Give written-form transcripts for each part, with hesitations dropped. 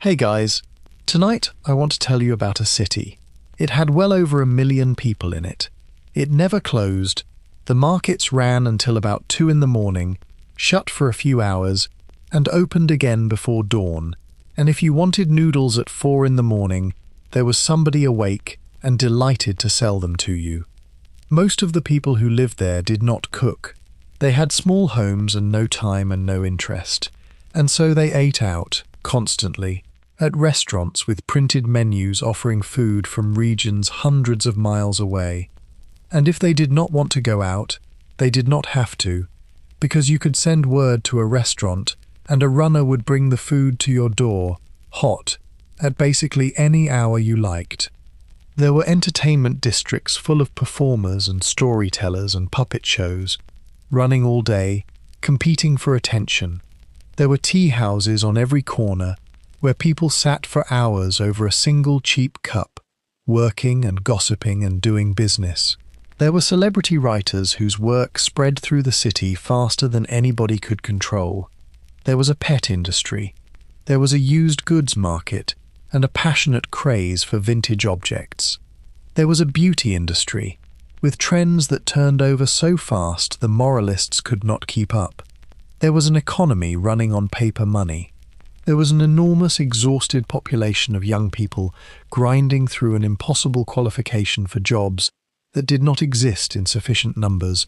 Hey guys, tonight I want to tell you about a city. It had well over 1 million people in it. It never closed. The markets ran until about 2 in the morning, shut for a few hours, and opened again before dawn. And if you wanted noodles at 4 in the morning, there was somebody awake and delighted to sell them to you. Most of the people who lived there did not cook. They had small homes and no time and no interest. And so they ate out, constantly, at restaurants with printed menus offering food from regions hundreds of miles away. And if they did not want to go out, they did not have to, because you could send word to a restaurant and a runner would bring the food to your door, hot, at basically any hour you liked. There were entertainment districts full of performers and storytellers and puppet shows, running all day, competing for attention. There were tea houses on every corner, where people sat for hours over a single cheap cup, working and gossiping and doing business. There were celebrity writers whose work spread through the city faster than anybody could control. There was a pet industry. There was a used goods market and a passionate craze for vintage objects. There was a beauty industry, with trends that turned over so fast the moralists could not keep up. There was an economy running on paper money. There was an enormous, exhausted population of young people grinding through an impossible qualification for jobs that did not exist in sufficient numbers,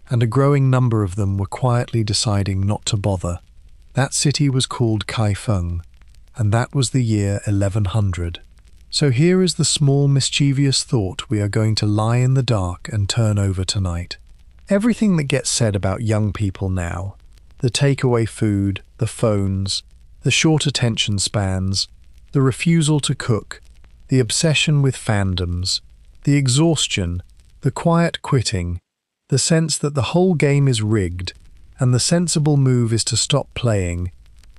and a growing number of them were quietly deciding not to bother. That city was called Kaifeng, and that was the year 1100. So here is the small, mischievous thought we are going to lie in the dark and turn over tonight. Everything that gets said about young people now, the takeaway food, the phones, the short attention spans, the refusal to cook, the obsession with fandoms, the exhaustion, the quiet quitting, the sense that the whole game is rigged, and the sensible move is to stop playing,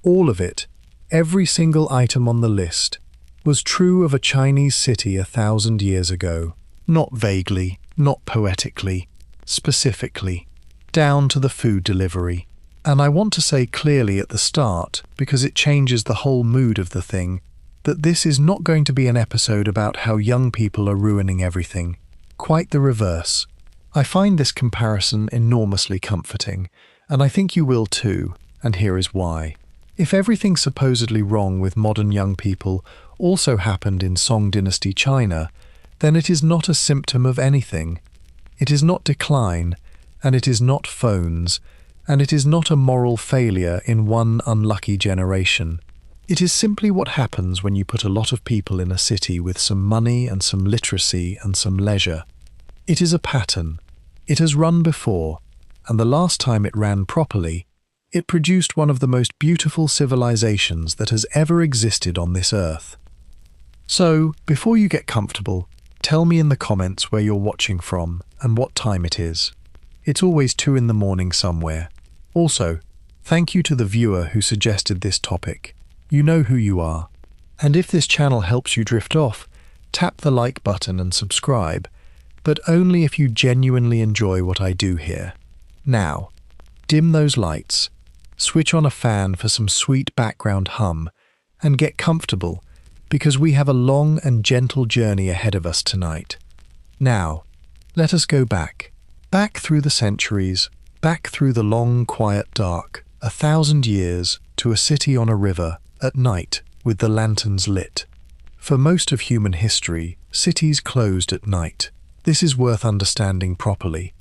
all of it, every single item on the list, was true of a Chinese city 1,000 years ago. Not vaguely, not poetically, specifically, down to the food delivery. And I want to say clearly at the start, because it changes the whole mood of the thing, that this is not going to be an episode about how young people are ruining everything. Quite the reverse. I find this comparison enormously comforting, and I think you will too, and here is why. If everything supposedly wrong with modern young people also happened in Song Dynasty China, then it is not a symptom of anything. It is not decline, and it is not phones, and it is not a moral failure in one unlucky generation. It is simply what happens when you put a lot of people in a city with some money and some literacy and some leisure. It is a pattern. It has run before, and the last time it ran properly, it produced one of the most beautiful civilizations that has ever existed on this earth. So, before you get comfortable, tell me in the comments where you're watching from and what time it is. It's always 2 in the morning somewhere. Also, thank you to the viewer who suggested this topic. You know who you are. And if this channel helps you drift off, tap the like button and subscribe, but only if you genuinely enjoy what I do here. Now, dim those lights, switch on a fan for some sweet background hum, and get comfortable, because we have a long and gentle journey ahead of us tonight. Now, let us go back through the centuries, back through the long, quiet dark, 1,000 years, to a city on a river, at night, with the lanterns lit. For most of human history, cities closed at night. This is worth understanding properly,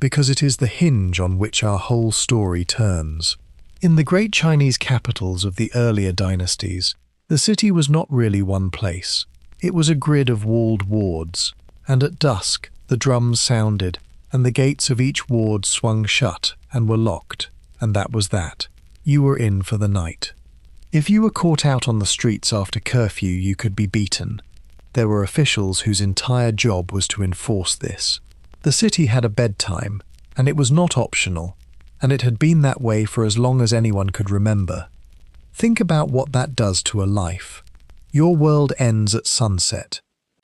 because it is the hinge on which our whole story turns. In the great Chinese capitals of the earlier dynasties, the city was not really one place. It was a grid of walled wards, and at dusk, the drums sounded, and the gates of each ward swung shut and were locked, and that was that. You were in for the night. If you were caught out on the streets after curfew, you could be beaten. There were officials whose entire job was to enforce this. The city had a bedtime, and it was not optional, and it had been that way for as long as anyone could remember. Think about what that does to a life. Your world ends at sunset.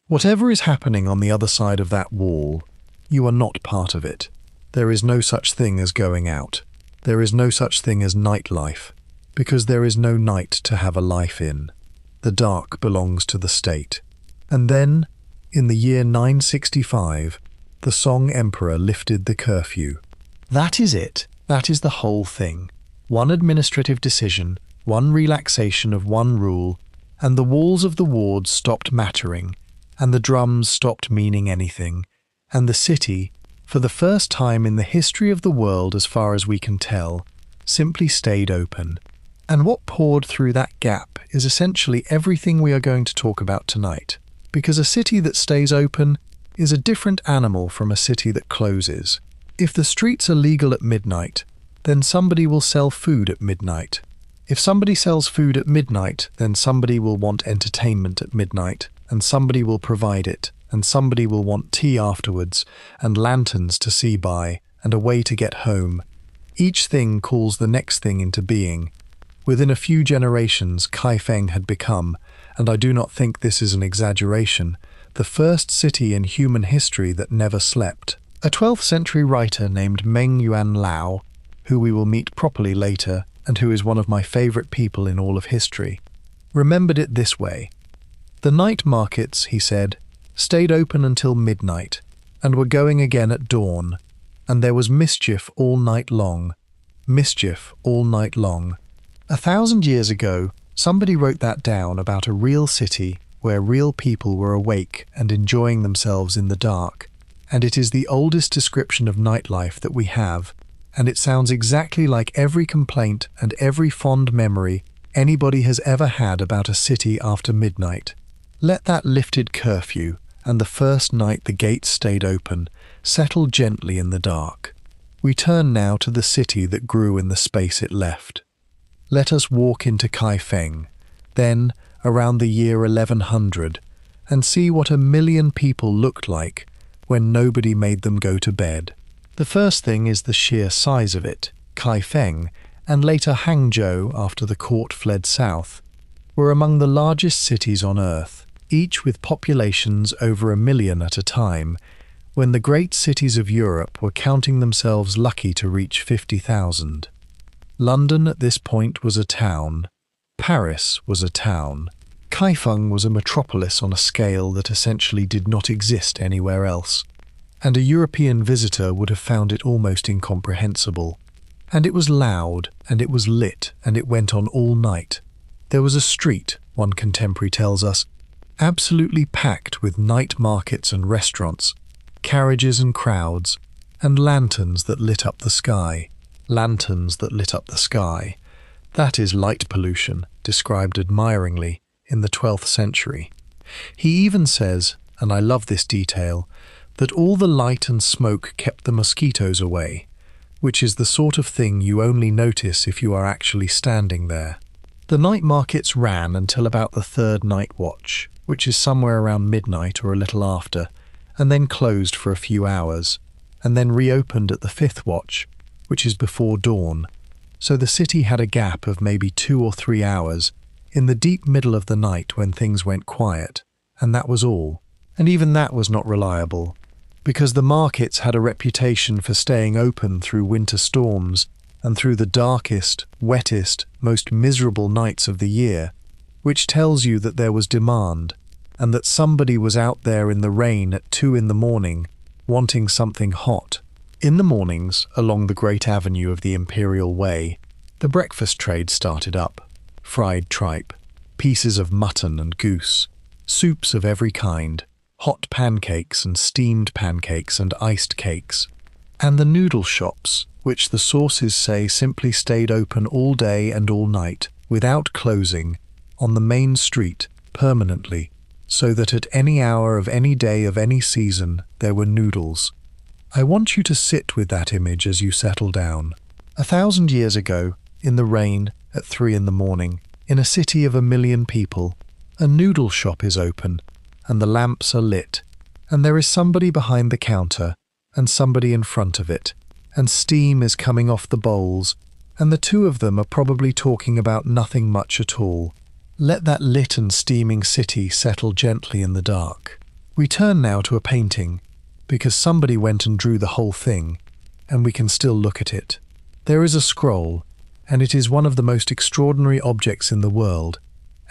Whatever is happening on the other side of that wall, you are not part of it. There is no such thing as going out. There is no such thing as nightlife, because there is no night to have a life in. the dark belongs to the state. And then, in the year 965, the Song Emperor lifted the curfew. That is it. That is the whole thing. One administrative decision, one relaxation of one rule, and the walls of the wards stopped mattering, and the drums stopped meaning anything, and the city, for the first time in the history of the world as far as we can tell, simply stayed open. And what poured through that gap is essentially everything we are going to talk about tonight, because a city that stays open is a different animal from a city that closes. If the streets are legal at midnight, then somebody will sell food at midnight. If somebody sells food at midnight, then somebody will want entertainment at midnight, and somebody will provide it, and somebody will want tea afterwards, and lanterns to see by, and a way to get home. Each thing calls the next thing into being. Within a few generations, Kaifeng had become, and I do not think this is an exaggeration, the first city in human history that never slept. A 12th century writer named Meng Yuan Lao, who we will meet properly later and who is one of my favourite people in all of history, remembered it this way. The night markets, he said, stayed open until midnight and were going again at dawn, and there was mischief all night long. Mischief all night long. 1,000 years ago, somebody wrote that down about a real city where real people were awake and enjoying themselves in the dark. And it is the oldest description of nightlife that we have, and it sounds exactly like every complaint and every fond memory anybody has ever had about a city after midnight. Let that lifted curfew, and the first night the gates stayed open, settle gently in the dark. We turn now to the city that grew in the space it left. Let us walk into Kaifeng, then around the year 1100, and see what 1 million people looked like when nobody made them go to bed. The first thing is the sheer size of it. Kaifeng, and later Hangzhou after the court fled south, were among the largest cities on earth, each with populations over 1 million at a time, when the great cities of Europe were counting themselves lucky to reach 50,000. London at this point was a town. Paris was a town. Kaifeng was a metropolis on a scale that essentially did not exist anywhere else, and a European visitor would have found it almost incomprehensible. And it was loud, and it was lit, and it went on all night. There was a street, one contemporary tells us, absolutely packed with night markets and restaurants, carriages and crowds, and lanterns that lit up the sky. Lanterns that lit up the sky. That is light pollution, described admiringly in the 12th century. He even says, and I love this detail, that all the light and smoke kept the mosquitoes away, which is the sort of thing you only notice if you are actually standing there. The night markets ran until about the 3rd night watch, which is somewhere around midnight or a little after, and then closed for a few hours, and then reopened at the 5th watch, which is before dawn. So the city had a gap of maybe 2 or 3 hours in the deep middle of the night when things went quiet, and that was all. And even that was not reliable, because the markets had a reputation for staying open through winter storms and through the darkest, wettest, most miserable nights of the year, which tells you that there was demand, and that somebody was out there in the rain at 2 in the morning, wanting something hot. In the mornings, along the great avenue of the Imperial Way, the breakfast trade started up. Fried tripe, pieces of mutton and goose, soups of every kind, hot pancakes and steamed pancakes and iced cakes, and the noodle shops, which the sources say simply stayed open all day and all night, without closing, on the main street, permanently, so that at any hour of any day of any season there were noodles. I want you to sit with that image as you settle down. 1,000 years ago, in the rain, at 3 in the morning, in a city of 1 million people, a noodle shop is open, and the lamps are lit, and there is somebody behind the counter, and somebody in front of it, and steam is coming off the bowls, and the two of them are probably talking about nothing much at all. Let that lit and steaming city settle gently in the dark. We turn now to a painting, because somebody went and drew the whole thing, and we can still look at it. There is a scroll, and it is one of the most extraordinary objects in the world,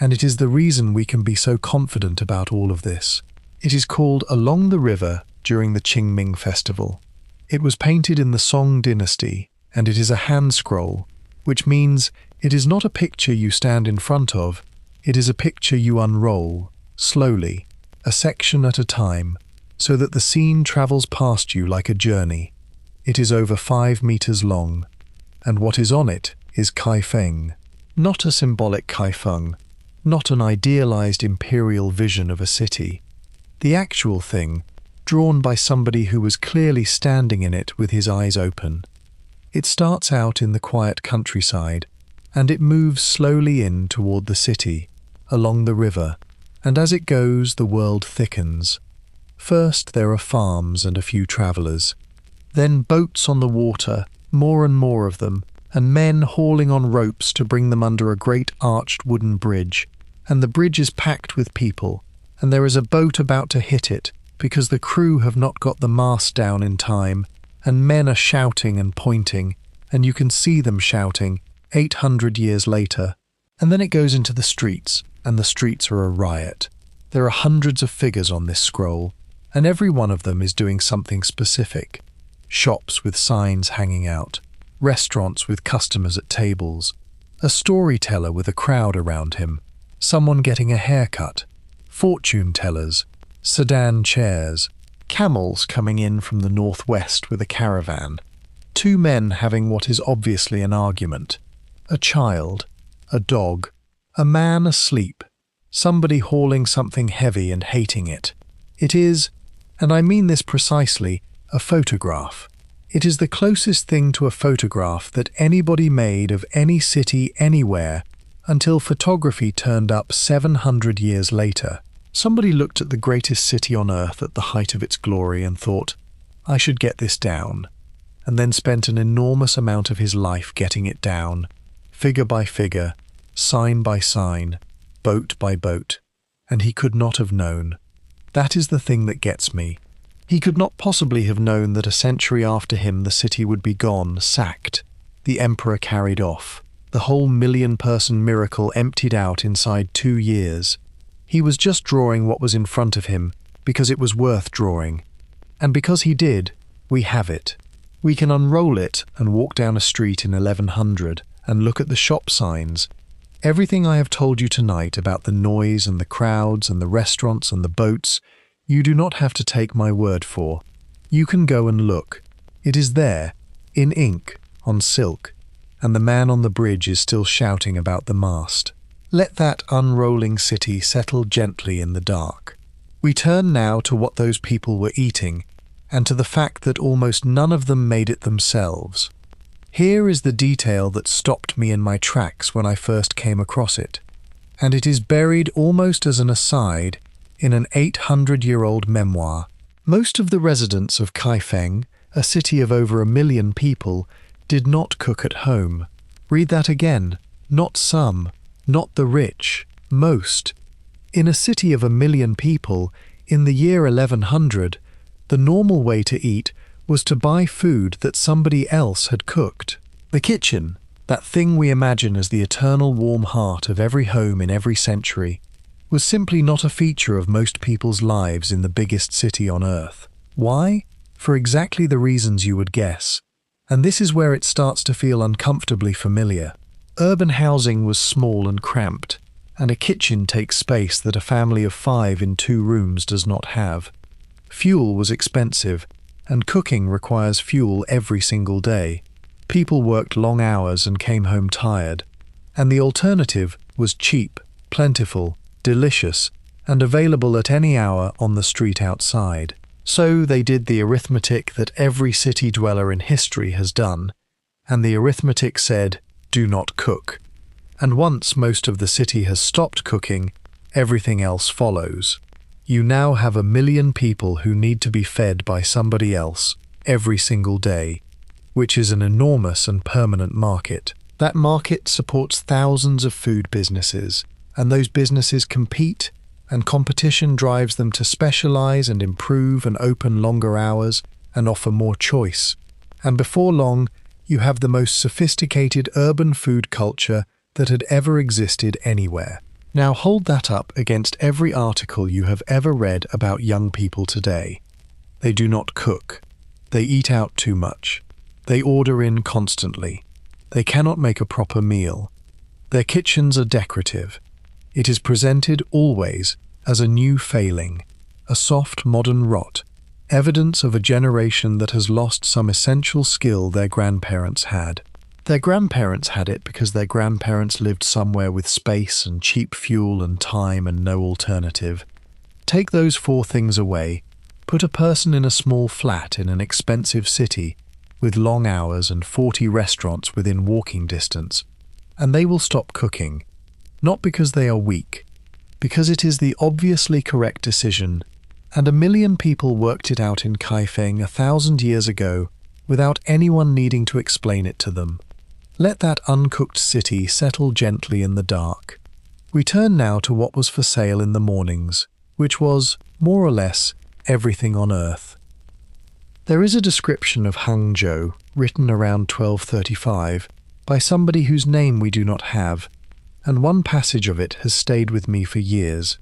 and it is the reason we can be so confident about all of this. It is called Along the River during the Qingming festival. It was painted in the Song dynasty, and it is a hand scroll, which means it is not a picture you stand in front of, it is a picture you unroll, slowly, a section at a time, so that the scene travels past you like a journey. It is over 5 meters long, and what is on it is Kaifeng, not a symbolic Kaifeng, not an idealized imperial vision of a city. The actual thing, drawn by somebody who was clearly standing in it with his eyes open. It starts out in the quiet countryside, and it moves slowly in toward the city, along the river, and as it goes the world thickens. First there are farms and a few travellers, then boats on the water, more and more of them, and men hauling on ropes to bring them under a great arched wooden bridge, and the bridge is packed with people, and there is a boat about to hit it, because the crew have not got the mast down in time, and men are shouting and pointing, and you can see them shouting 800 years later. And then it goes into the streets, and the streets are a riot. There are hundreds of figures on this scroll, and every one of them is doing something specific. Shops with signs hanging out, restaurants with customers at tables, a storyteller with a crowd around him, someone getting a haircut, fortune tellers, sedan chairs, camels coming in from the northwest with a caravan, 2 men having what is obviously an argument, a child, a dog, a man asleep, somebody hauling something heavy and hating it. It is, and I mean this precisely, a photograph. It is the closest thing to a photograph that anybody made of any city anywhere until photography turned up 700 years later. Somebody looked at the greatest city on earth at the height of its glory and thought, I should get this down, and then spent an enormous amount of his life getting it down, figure by figure, sign by sign, boat by boat, and he could not have known. That is the thing that gets me. He could not possibly have known that a century after him the city would be gone, sacked, the emperor carried off, the whole 1,000,000-person miracle emptied out inside 2 years. He was just drawing what was in front of him because it was worth drawing. And because he did, we have it. We can unroll it and walk down a street in 1100 and look at the shop signs. Everything I have told you tonight about the noise and the crowds and the restaurants and the boats, you do not have to take my word for. You can go and look. It is there, in ink, on silk, and the man on the bridge is still shouting about the mast. Let that unrolling city settle gently in the dark. We turn now to what those people were eating, and to the fact that almost none of them made it themselves. Here is the detail that stopped me in my tracks when I first came across it, and it is buried almost as an aside in an 800-year-old memoir. Most of the residents of Kaifeng, a city of over 1 million people, did not cook at home. Read that again. Not some. Not the rich, most. In a city of 1 million people, in the year 1100, the normal way to eat was to buy food that somebody else had cooked. The kitchen, that thing we imagine as the eternal warm heart of every home in every century, was simply not a feature of most people's lives in the biggest city on earth. Why? For exactly the reasons you would guess. And this is where it starts to feel uncomfortably familiar. Urban housing was small and cramped, and a kitchen takes space that a family of 5 in 2 rooms does not have. Fuel was expensive, and cooking requires fuel every single day. People worked long hours and came home tired, and the alternative was cheap, plentiful, delicious, and available at any hour on the street outside. So they did the arithmetic that every city dweller in history has done, and the arithmetic said, do not cook. And once most of the city has stopped cooking, everything else follows. You now have 1 million people who need to be fed by somebody else every single day, which is an enormous and permanent market. That market supports thousands of food businesses, and those businesses compete, and competition drives them to specialize and improve and open longer hours and offer more choice. And before long, you have the most sophisticated urban food culture that had ever existed anywhere. Now hold that up against every article you have ever read about young people today. They do not cook. They eat out too much. They order in constantly. They cannot make a proper meal. Their kitchens are decorative. It is presented always as a new failing, a soft modern rot, evidence of a generation that has lost some essential skill their grandparents had. Their grandparents had it because their grandparents lived somewhere with space and cheap fuel and time and no alternative. Take those four things away, put a person in a small flat in an expensive city with long hours and 40 restaurants within walking distance, and they will stop cooking, not because they are weak, because it is the obviously correct decision, and 1 million people worked it out in Kaifeng 1,000 years ago without anyone needing to explain it to them. Let that uncooked city settle gently in the dark. We turn now to what was for sale in the mornings, which was, more or less, everything on earth. There is a description of Hangzhou, written around 1235, by somebody whose name we do not have, and one passage of it has stayed with me for years.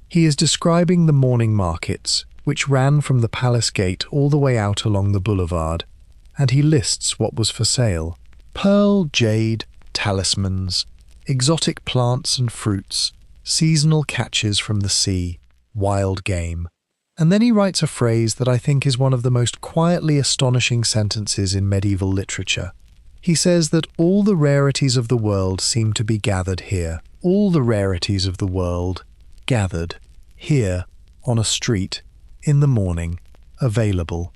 He is describing the morning markets, which ran from the palace gate all the way out along the boulevard, and he lists what was for sale. Pearl, jade, talismans, exotic plants and fruits, seasonal catches from the sea, wild game. And then he writes a phrase that I think is one of the most quietly astonishing sentences in medieval literature. He says that all the rarities of the world seem to be gathered here. All the rarities of the world gathered here on a street in the morning, available.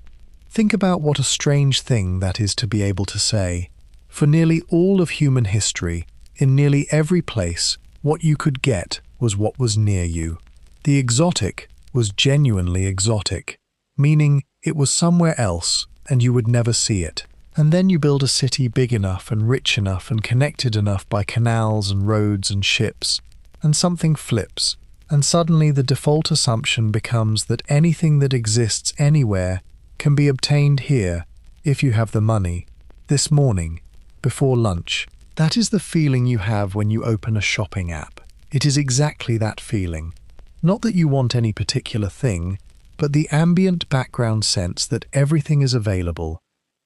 Think about what a strange thing that is to be able to say. For nearly all of human history, in nearly every place, what you could get was what was near you. The exotic was genuinely exotic, meaning it was somewhere else and you would never see it. And then you build a city big enough and rich enough and connected enough by canals and roads and ships, and something flips, and suddenly the default assumption becomes that anything that exists anywhere can be obtained here if you have the money. This morning, before lunch, that is the feeling you have when you open a shopping app. It is exactly that feeling. Not that you want any particular thing, but the ambient background sense that everything is available,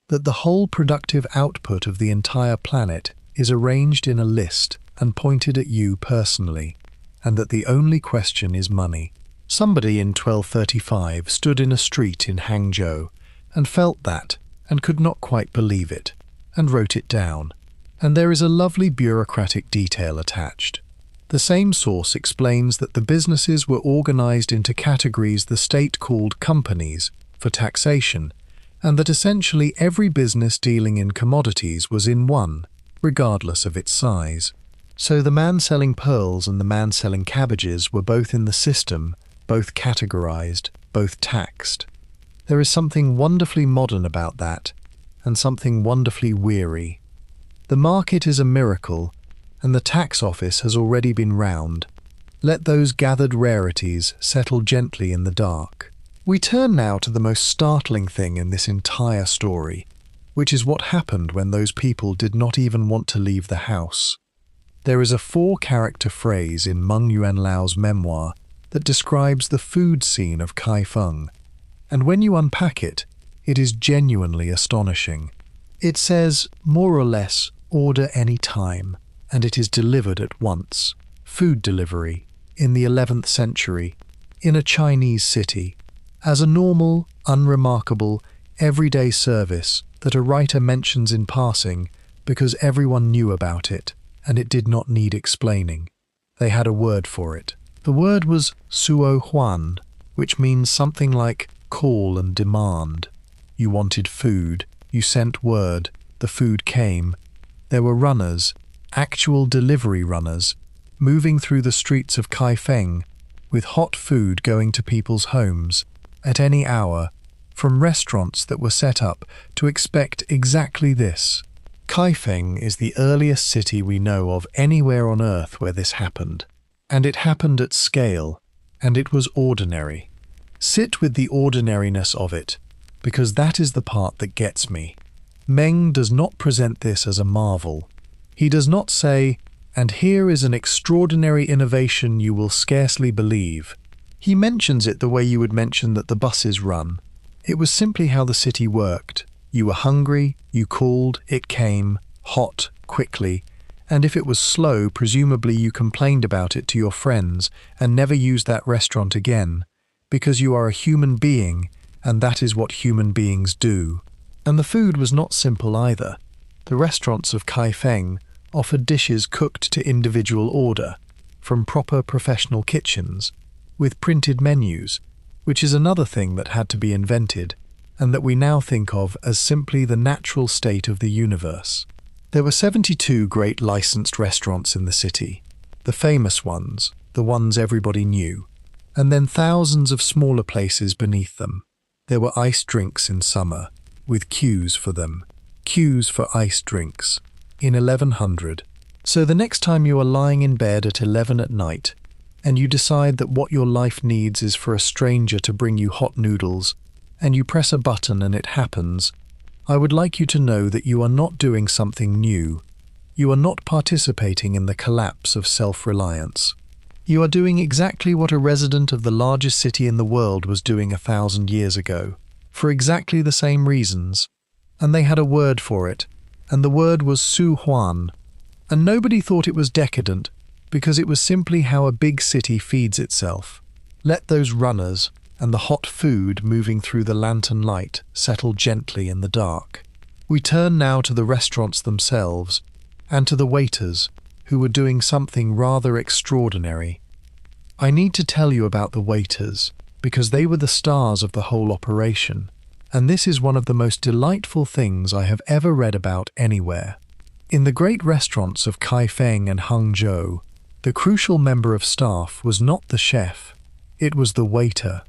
that the whole productive output of the entire planet is arranged in a list and pointed at you personally, and that the only question is money. Somebody in 1235 stood in a street in Hangzhou and felt that and could not quite believe it, and wrote it down, and there is a lovely bureaucratic detail attached. The same source explains that the businesses were organized into categories the state called companies for taxation, and that essentially every business dealing in commodities was in one, regardless of its size. So the man selling pearls and the man selling cabbages were both in the system, both categorized, both taxed. There is something wonderfully modern about that, and something wonderfully weary. The market is a miracle, and the tax office has already been round. Let those gathered rarities settle gently in the dark. We turn now to the most startling thing in this entire story, which is what happened when those people did not even want to leave the house. There is a 4-character phrase in Meng Yuanlao's memoir that describes the food scene of Kaifeng, and when you unpack it, it is genuinely astonishing. It says, more or less, order any time, and it is delivered at once. Food delivery, in the 11th century, in a Chinese city, as a normal, unremarkable, everyday service that a writer mentions in passing because everyone knew about it, and it did not need explaining. They had a word for it. The word was suo huan, which means something like call and demand. You wanted food, you sent word, the food came. There were runners, actual delivery runners, moving through the streets of Kaifeng, with hot food going to people's homes, at any hour, from restaurants that were set up to expect exactly this. Kaifeng is the earliest city we know of anywhere on Earth where this happened, and it happened at scale, and it was ordinary. Sit with the ordinariness of it, because that is the part that gets me. Meng does not present this as a marvel. He does not say, And here is an extraordinary innovation you will scarcely believe. He mentions it the way you would mention that the buses run. It was simply how the city worked. You were hungry, you called, it came, hot, quickly, and if it was slow, presumably you complained about it to your friends and never used that restaurant again, because you are a human being, and that is what human beings do. And the food was not simple either. The restaurants of Kaifeng offered dishes cooked to individual order, from proper professional kitchens, with printed menus, which is another thing that had to be invented, and that we now think of as simply the natural state of the universe. There were 72 great licensed restaurants in the city, the famous ones, the ones everybody knew, and then thousands of smaller places beneath them. There were iced drinks in summer, with queues for them, queues for iced drinks, in 1100. So the next time you are lying in bed at 11 at night, and you decide that what your life needs is for a stranger to bring you hot noodles, and you press a button and it happens, I would like you to know that you are not doing something new. You are not participating in the collapse of self-reliance. You are doing exactly what a resident of the largest city in the world was doing 1,000 years ago, for exactly the same reasons. And they had a word for it, and the word was Su Huan. And nobody thought it was decadent, because it was simply how a big city feeds itself. Let those runners and the hot food moving through the lantern light settle gently in the dark. We turn now to the restaurants themselves, and to the waiters, who were doing something rather extraordinary. I need to tell you about the waiters, because they were the stars of the whole operation, and this is one of the most delightful things I have ever read about anywhere. In the great restaurants of Kaifeng and Hangzhou, the crucial member of staff was not the chef, it was the waiter.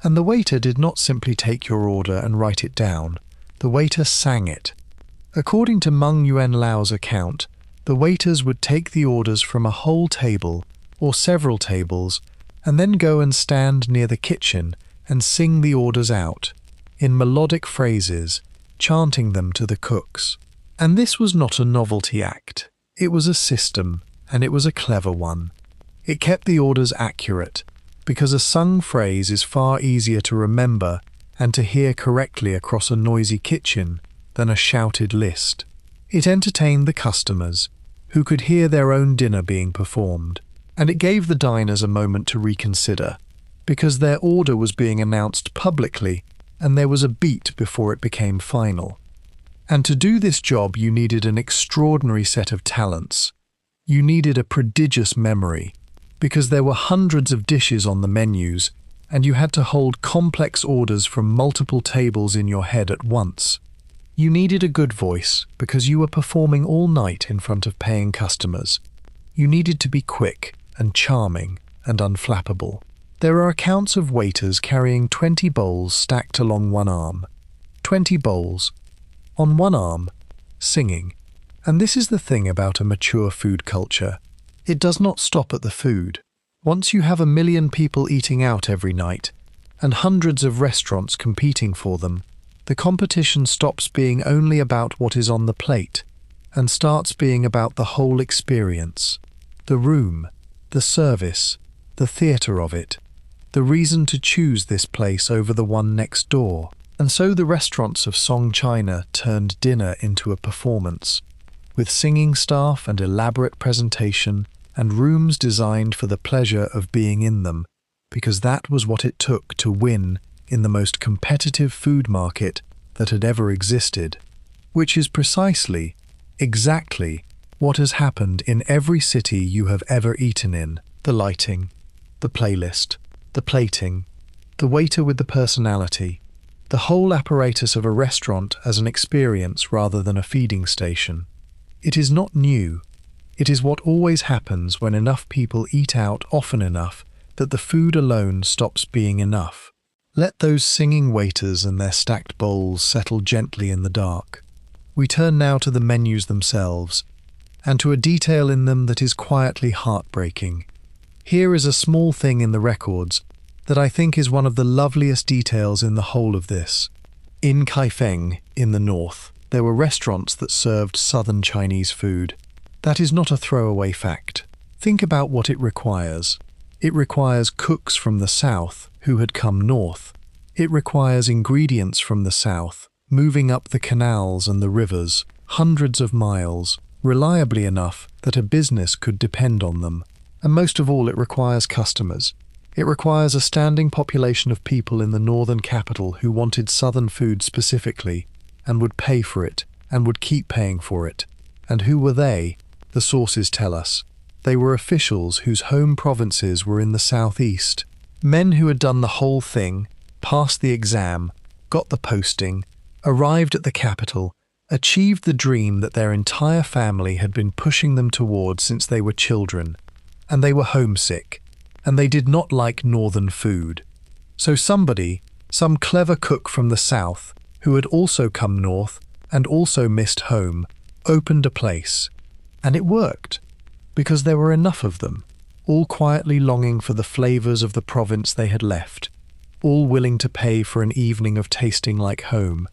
And the waiter did not simply take your order and write it down, the waiter sang it. According to Meng Yuan Lao's account, the waiters would take the orders from a whole table, or several tables, and then go and stand near the kitchen and sing the orders out, in melodic phrases, chanting them to the cooks. And this was not a novelty act, it was a system, and it was a clever one. It kept the orders accurate, because a sung phrase is far easier to remember and to hear correctly across a noisy kitchen than a shouted list. It entertained the customers, who could hear their own dinner being performed, and it gave the diners a moment to reconsider, because their order was being announced publicly and there was a beat before it became final. And to do this job you needed an extraordinary set of talents. You needed a prodigious memory, because there were hundreds of dishes on the menus, and you had to hold complex orders from multiple tables in your head at once. You needed a good voice, because you were performing all night in front of paying customers. You needed to be quick and charming and unflappable. There are accounts of waiters carrying 20 bowls stacked along one arm. 20 bowls, on one arm, singing. And this is the thing about a mature food culture. It does not stop at the food. Once you have 1 million people eating out every night, and hundreds of restaurants competing for them, the competition stops being only about what is on the plate, and starts being about the whole experience. The room, the service, the theatre of it, the reason to choose this place over the one next door. And so the restaurants of Song China turned dinner into a performance, with singing staff and elaborate presentation, and rooms designed for the pleasure of being in them, because that was what it took to win in the most competitive food market that had ever existed, which is precisely, exactly, what has happened in every city you have ever eaten in. The lighting, the playlist, the plating, the waiter with the personality, the whole apparatus of a restaurant as an experience rather than a feeding station. It is not new. It is what always happens when enough people eat out often enough that the food alone stops being enough. Let those singing waiters and their stacked bowls settle gently in the dark. We turn now to the menus themselves, and to a detail in them that is quietly heartbreaking. Here is a small thing in the records that I think is one of the loveliest details in the whole of this. In Kaifeng, in the north, there were restaurants that served southern Chinese food. That is not a throwaway fact. Think about what it requires. It requires cooks from the south who had come north. It requires ingredients from the south, moving up the canals and the rivers, hundreds of miles, reliably enough that a business could depend on them. And most of all, it requires customers. It requires a standing population of people in the northern capital who wanted southern food specifically, and would pay for it, and would keep paying for it. And who were they? The sources tell us. They were officials whose home provinces were in the southeast. Men who had done the whole thing, passed the exam, got the posting, arrived at the capital, achieved the dream that their entire family had been pushing them towards since they were children. And they were homesick, and they did not like northern food. So somebody, some clever cook from the south, who had also come north and also missed home, opened a place. And it worked, because there were enough of them, all quietly longing for the flavors of the province they had left, all willing to pay for an evening of tasting like home.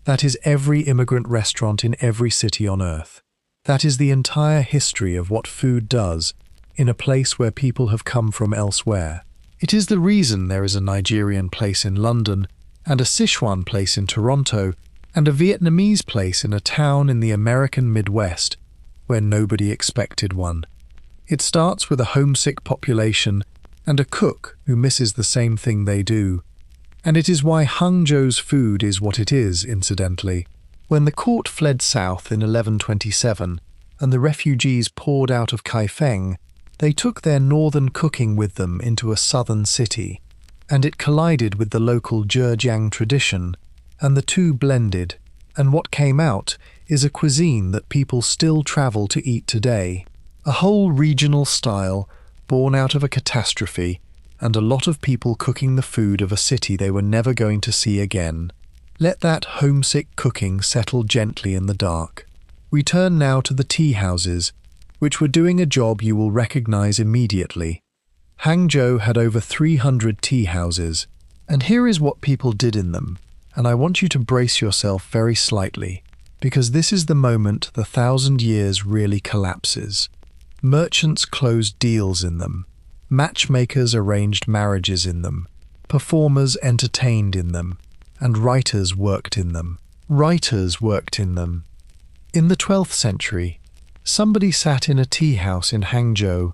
That is every immigrant restaurant in every city on earth. That is the entire history of what food does in a place where people have come from elsewhere. It is the reason there is a Nigerian place in London, and a Sichuan place in Toronto, and a Vietnamese place in a town in the American Midwest, where nobody expected one. It starts with a homesick population and a cook who misses the same thing they do. And it is why Hangzhou's food is what it is, incidentally. When the court fled south in 1127 and the refugees poured out of Kaifeng, they took their northern cooking with them into a southern city, and it collided with the local Zhejiang tradition, and the two blended, and what came out is a cuisine that people still travel to eat today. A whole regional style born out of a catastrophe, and a lot of people cooking the food of a city they were never going to see again. Let that homesick cooking settle gently in the dark. We turn now to the tea houses, which were doing a job you will recognize immediately. Hangzhou had over 300 tea houses, and here is what people did in them, and I want you to brace yourself very slightly, because this is the moment the 1,000 years really collapses. Merchants closed deals in them. Matchmakers arranged marriages in them. Performers entertained in them. And writers worked in them. Writers worked in them. In the 12th century, somebody sat in a tea house in Hangzhou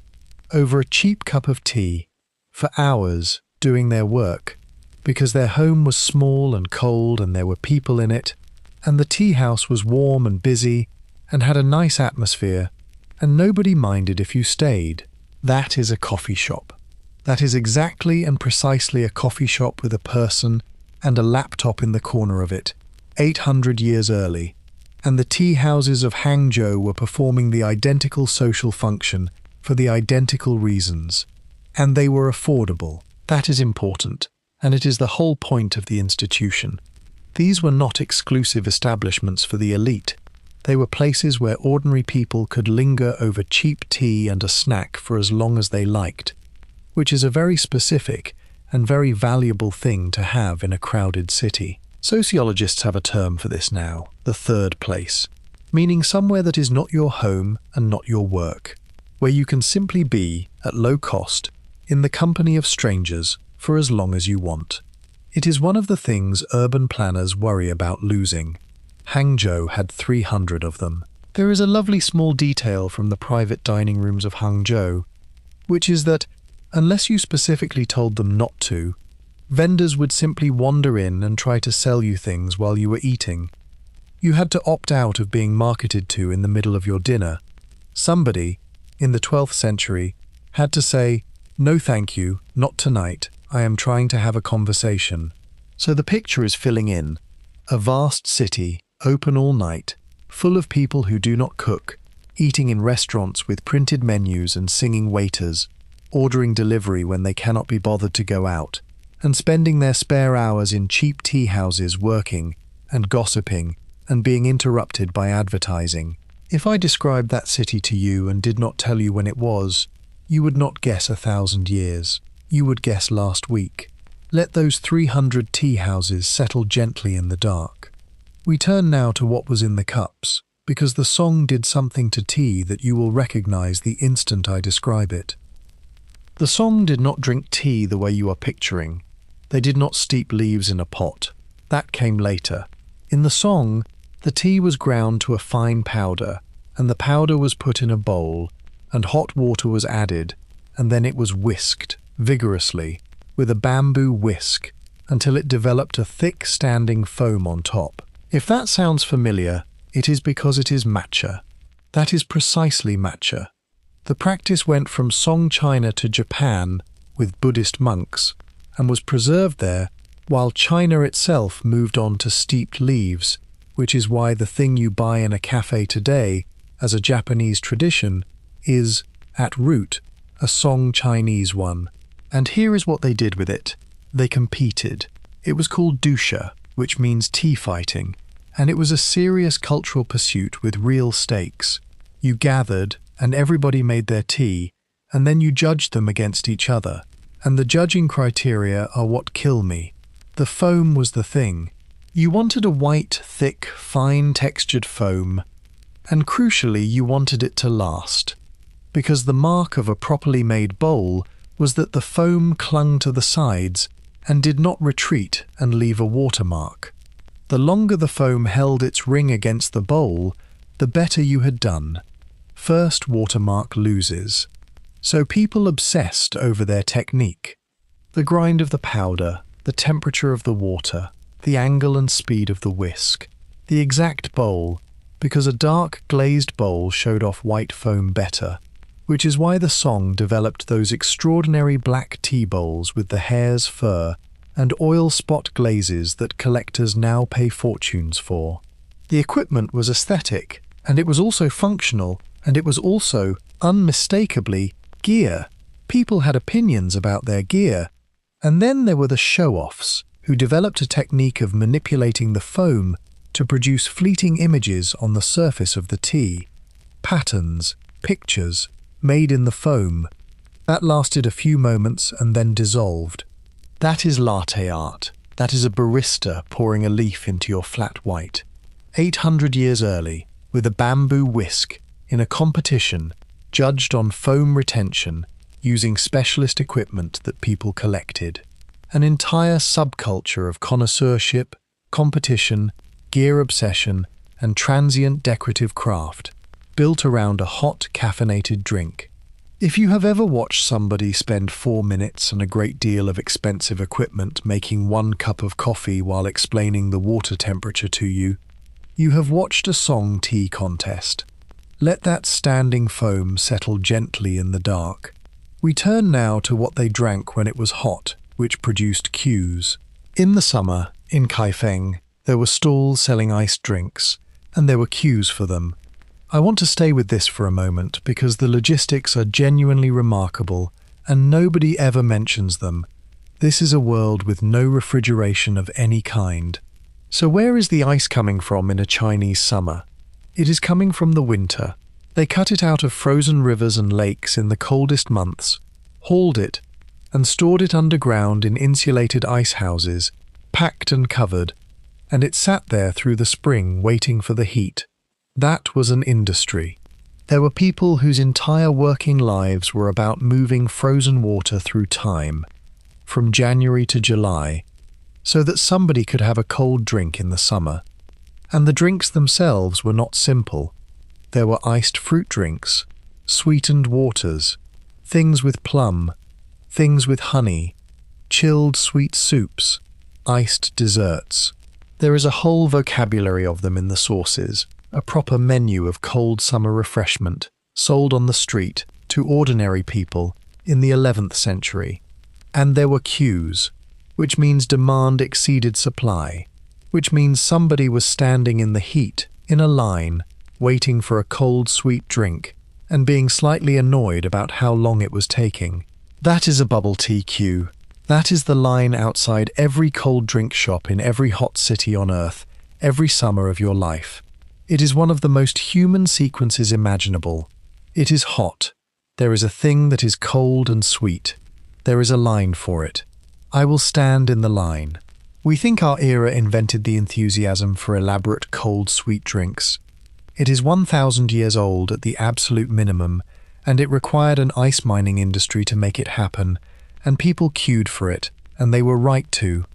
over a cheap cup of tea for hours doing their work, because their home was small and cold and there were people in it, and the tea house was warm and busy and had a nice atmosphere, and nobody minded if you stayed. That is a coffee shop. That is exactly and precisely a coffee shop with a person and a laptop in the corner of it, 800 years early. And the tea houses of Hangzhou were performing the identical social function for the identical reasons. And they were affordable. That is important, and it is the whole point of the institution. These were not exclusive establishments for the elite. They were places where ordinary people could linger over cheap tea and a snack for as long as they liked, which is a very specific and very valuable thing to have in a crowded city. Sociologists have a term for this now, the third place, meaning somewhere that is not your home and not your work, where you can simply be, at low cost, in the company of strangers for as long as you want. It is one of the things urban planners worry about losing. Hangzhou had 300 of them. There is a lovely small detail from the private dining rooms of Hangzhou, which is that, unless you specifically told them not to, vendors would simply wander in and try to sell you things while you were eating. You had to opt out of being marketed to in the middle of your dinner. Somebody, in the 12th century, had to say, "No thank you, not tonight, I am trying to have a conversation." So the picture is filling in. A vast city, open all night, full of people who do not cook, eating in restaurants with printed menus and singing waiters, ordering delivery when they cannot be bothered to go out, and spending their spare hours in cheap tea houses working and gossiping and being interrupted by advertising. If I described that city to you and did not tell you when it was, you would not guess 1,000 years. You would guess last week. Let those 300 tea houses settle gently in the dark. We turn now to what was in the cups. because the song did something to tea that you will recognize the instant I describe it. The song did not drink tea the way you are picturing. They did not steep leaves in a pot. That came later. In the song, the tea was ground to a fine powder, and the powder was put in a bowl, and hot water was added, and then it was whisked, vigorously, with a bamboo whisk, until it developed a thick standing foam on top. If that sounds familiar, it is because it is matcha. That is precisely matcha. The practice went from Song China to Japan with Buddhist monks, and was preserved there while China itself moved on to steeped leaves, which is why the thing you buy in a cafe today as a Japanese tradition is, at root, a Song Chinese one. And here is what they did with it. They competed. It was called dusha, which means tea fighting, and it was a serious cultural pursuit with real stakes. You gathered, and everybody made their tea, and then you judged them against each other. And the judging criteria are what kill me. The foam was the thing. You wanted a white, thick, fine-textured foam, and crucially you wanted it to last, because the mark of a properly made bowl was that the foam clung to the sides and did not retreat and leave a watermark. The longer the foam held its ring against the bowl, the better you had done. First watermark loses. So people obsessed over their technique. The grind of the powder, the temperature of the water, the angle and speed of the whisk, the exact bowl, because a dark glazed bowl showed off white foam better, which is why the song developed those extraordinary black tea bowls with the hare's fur and oil spot glazes that collectors now pay fortunes for. The equipment was aesthetic, and it was also functional, and it was also, unmistakably, gear. People had opinions about their gear. And then there were the show-offs, who developed a technique of manipulating the foam to produce fleeting images on the surface of the tea. Patterns, pictures, made in the foam. That lasted a few moments and then dissolved. That is latte art. That is a barista pouring a leaf into your flat white. 800 years early, with a bamboo whisk, in a competition, judged on foam retention, using specialist equipment that people collected. An entire subculture of connoisseurship, competition, gear obsession, and transient decorative craft, built around a hot caffeinated drink. If you have ever watched somebody spend 4 minutes and a great deal of expensive equipment making 1 cup of coffee while explaining the water temperature to you, you have watched a song tea contest. Let that standing foam settle gently in the dark. We turn now to what they drank when it was hot, which produced queues. In the summer, in Kaifeng, there were stalls selling iced drinks, and there were queues for them. I want to stay with this for a moment because the logistics are genuinely remarkable and nobody ever mentions them. This is a world with no refrigeration of any kind. So where is the ice coming from in a Chinese summer? It is coming from the winter. They cut it out of frozen rivers and lakes in the coldest months, hauled it, and stored it underground in insulated ice houses, packed and covered, and it sat there through the spring waiting for the heat. That was an industry. There were people whose entire working lives were about moving frozen water through time, from January to July, so that somebody could have a cold drink in the summer. And the drinks themselves were not simple. There were iced fruit drinks, sweetened waters, things with plum, things with honey, chilled sweet soups, iced desserts. There is a whole vocabulary of them in the sources, a proper menu of cold summer refreshment, sold on the street to ordinary people in the 11th century. And there were queues, which means demand exceeded supply, which means somebody was standing in the heat, in a line, waiting for a cold sweet drink, and being slightly annoyed about how long it was taking. That is a bubble tea queue. That is the line outside every cold drink shop in every hot city on earth, every summer of your life. It is one of the most human sequences imaginable. It is hot. There is a thing that is cold and sweet. There is a line for it. I will stand in the line. We think our era invented the enthusiasm for elaborate cold sweet drinks. It is 1,000 years old at the absolute minimum, and it required an ice mining industry to make it happen, and people queued for it, and they were right to.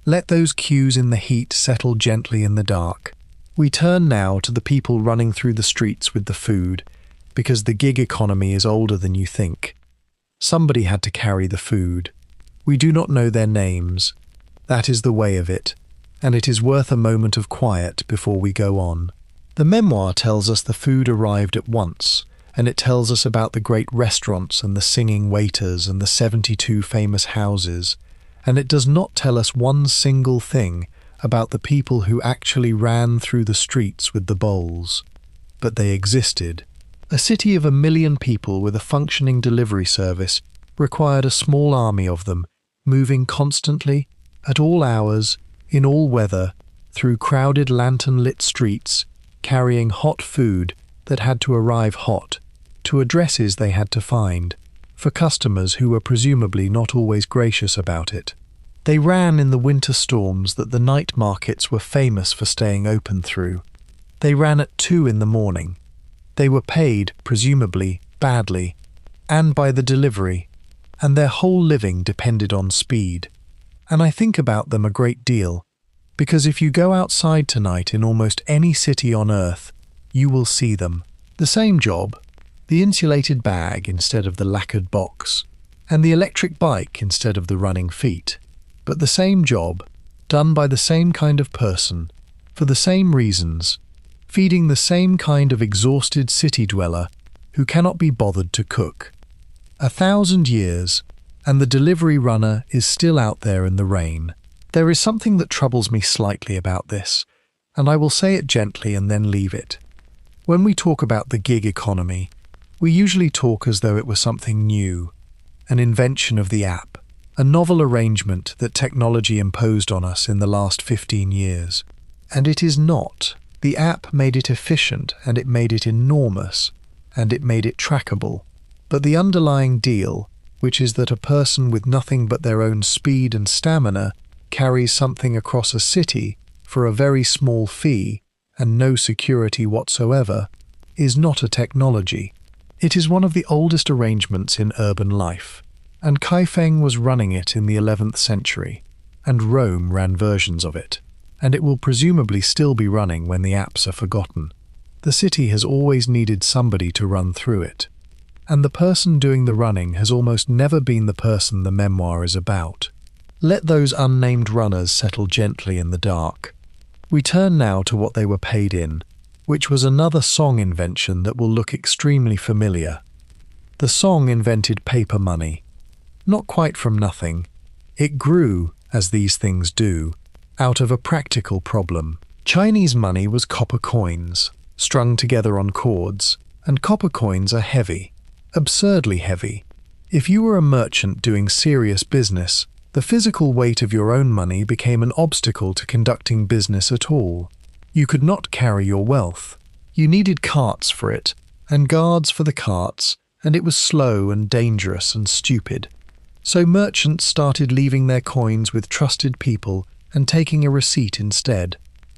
Let those queues in the heat settle gently in the dark. We turn now to the people running through the streets with the food, because the gig economy is older than you think. Somebody had to carry the food. We do not know their names. That is the way of it, and it is worth a moment of quiet before we go on. The memoir tells us the food arrived at once, and it tells us about the great restaurants and the singing waiters and the 72 famous houses, and it does not tell us one single thing about the people who actually ran through the streets with the bowls. But they existed. A city of 1 million people with a functioning delivery service required a small army of them, moving constantly, at all hours, in all weather, through crowded lantern-lit streets, carrying hot food that had to arrive hot, to addresses they had to find, for customers who were presumably not always gracious about it. They ran in the winter storms that the night markets were famous for staying open through. They ran at 2 in the morning. They were paid, presumably, badly, and by the delivery, and their whole living depended on speed. And I think about them a great deal, because if you go outside tonight in almost any city on earth, you will see them. The same job, the insulated bag instead of the lacquered box, and the electric bike instead of the running feet. But the same job, done by the same kind of person, for the same reasons, feeding the same kind of exhausted city dweller who cannot be bothered to cook. 1,000 years, and the delivery runner is still out there in the rain. There is something that troubles me slightly about this, and I will say it gently and then leave it. When we talk about the gig economy, we usually talk as though it were something new, an invention of the app, a novel arrangement that technology imposed on us in the last 15 years. And it is not. The app made it efficient, and it made it enormous, and it made it trackable. But the underlying deal, which is that a person with nothing but their own speed and stamina carries something across a city for a very small fee and no security whatsoever, is not a technology. It is one of the oldest arrangements in urban life, and Kaifeng was running it in the 11th century, and Rome ran versions of it, and it will presumably still be running when the apps are forgotten. The city has always needed somebody to run through it, and the person doing the running has almost never been the person the memoir is about. Let those unnamed runners settle gently in the dark. We turn now to what they were paid in, which was another song invention that will look extremely familiar. The song invented paper money. Not quite from nothing. It grew, as these things do, out of a practical problem. Chinese money was copper coins, strung together on cords, and copper coins are heavy, absurdly heavy. If you were a merchant doing serious business, the physical weight of your own money became an obstacle to conducting business at all. You could not carry your wealth. You needed carts for it, and guards for the carts, and it was slow and dangerous and stupid. So merchants started leaving their coins with trusted people and taking a receipt instead.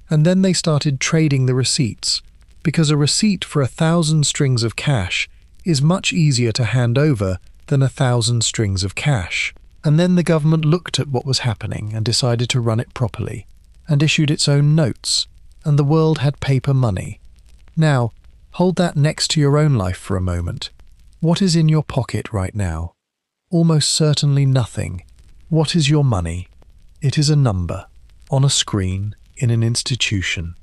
And then they started trading the receipts, because a receipt for 1,000 strings of cash is much easier to hand over than 1,000 strings of cash. And then the government looked at what was happening and decided to run it properly, and issued its own notes, and the world had paper money. Now, hold that next to your own life for a moment. What is in your pocket right now? Almost certainly nothing. What is your money? It is a number, on a screen, in an institution,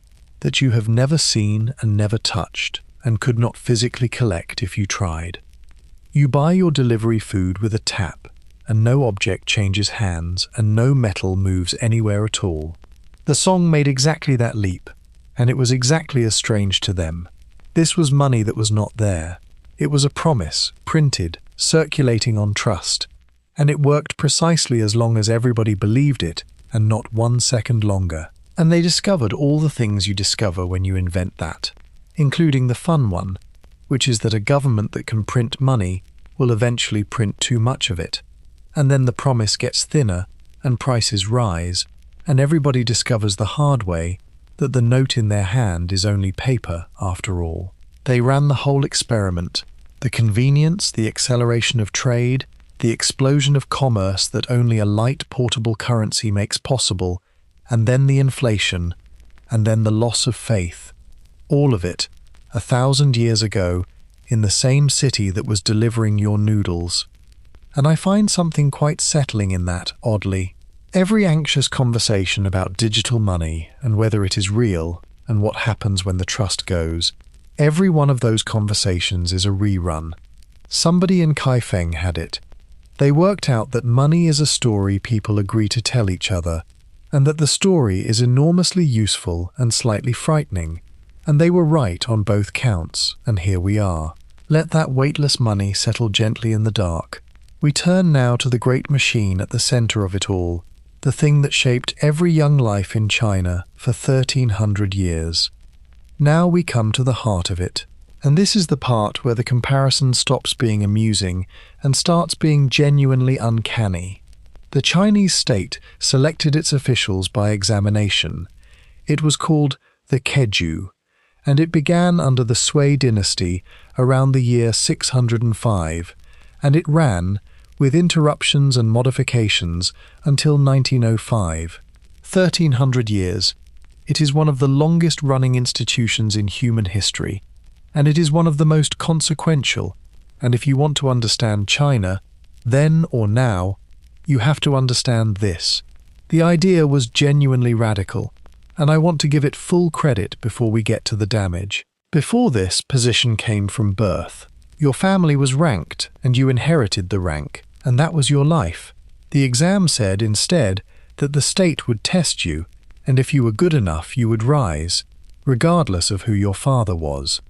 that you have never seen and never touched, and could not physically collect if you tried. You buy your delivery food with a tap, and no object changes hands, and no metal moves anywhere at all. The song made exactly that leap, and it was exactly as strange to them. This was money that was not there. It was a promise, printed, circulating on trust, and it worked precisely as long as everybody believed it, and not 1 second longer. And they discovered all the things you discover when you invent that, including the fun one, which is that a government that can print money will eventually print too much of it. And then the promise gets thinner, and prices rise, and everybody discovers the hard way that the note in their hand is only paper after all. They ran the whole experiment, the convenience, the acceleration of trade, the explosion of commerce that only a light portable currency makes possible, and then the inflation, and then the loss of faith. All of it, 1,000 years ago, in the same city that was delivering your noodles. And I find something quite settling in that, oddly. Every anxious conversation about digital money and whether it is real and what happens when the trust goes, every one of those conversations is a rerun. Somebody in Kaifeng had it. They worked out that money is a story people agree to tell each other, and that the story is enormously useful and slightly frightening. And they were right on both counts, and here we are. Let that weightless money settle gently in the dark. We turn now to the great machine at the center of it all, the thing that shaped every young life in China for 1,300 years. Now we come to the heart of it, and this is the part where the comparison stops being amusing and starts being genuinely uncanny. The Chinese state selected its officials by examination. It was called the Keju, and it began under the Sui dynasty around the year 605, and it ran, with interruptions and modifications, until 1905. 1,300 years. It is one of the longest-running institutions in human history, and it is one of the most consequential, and if you want to understand China, then or now, you have to understand this. The idea was genuinely radical, and I want to give it full credit before we get to the damage. Before this, position came from birth. Your family was ranked, and you inherited the rank, and that was your life. The exam said, instead, that the state would test you, and if you were good enough, you would rise, regardless of who your father was.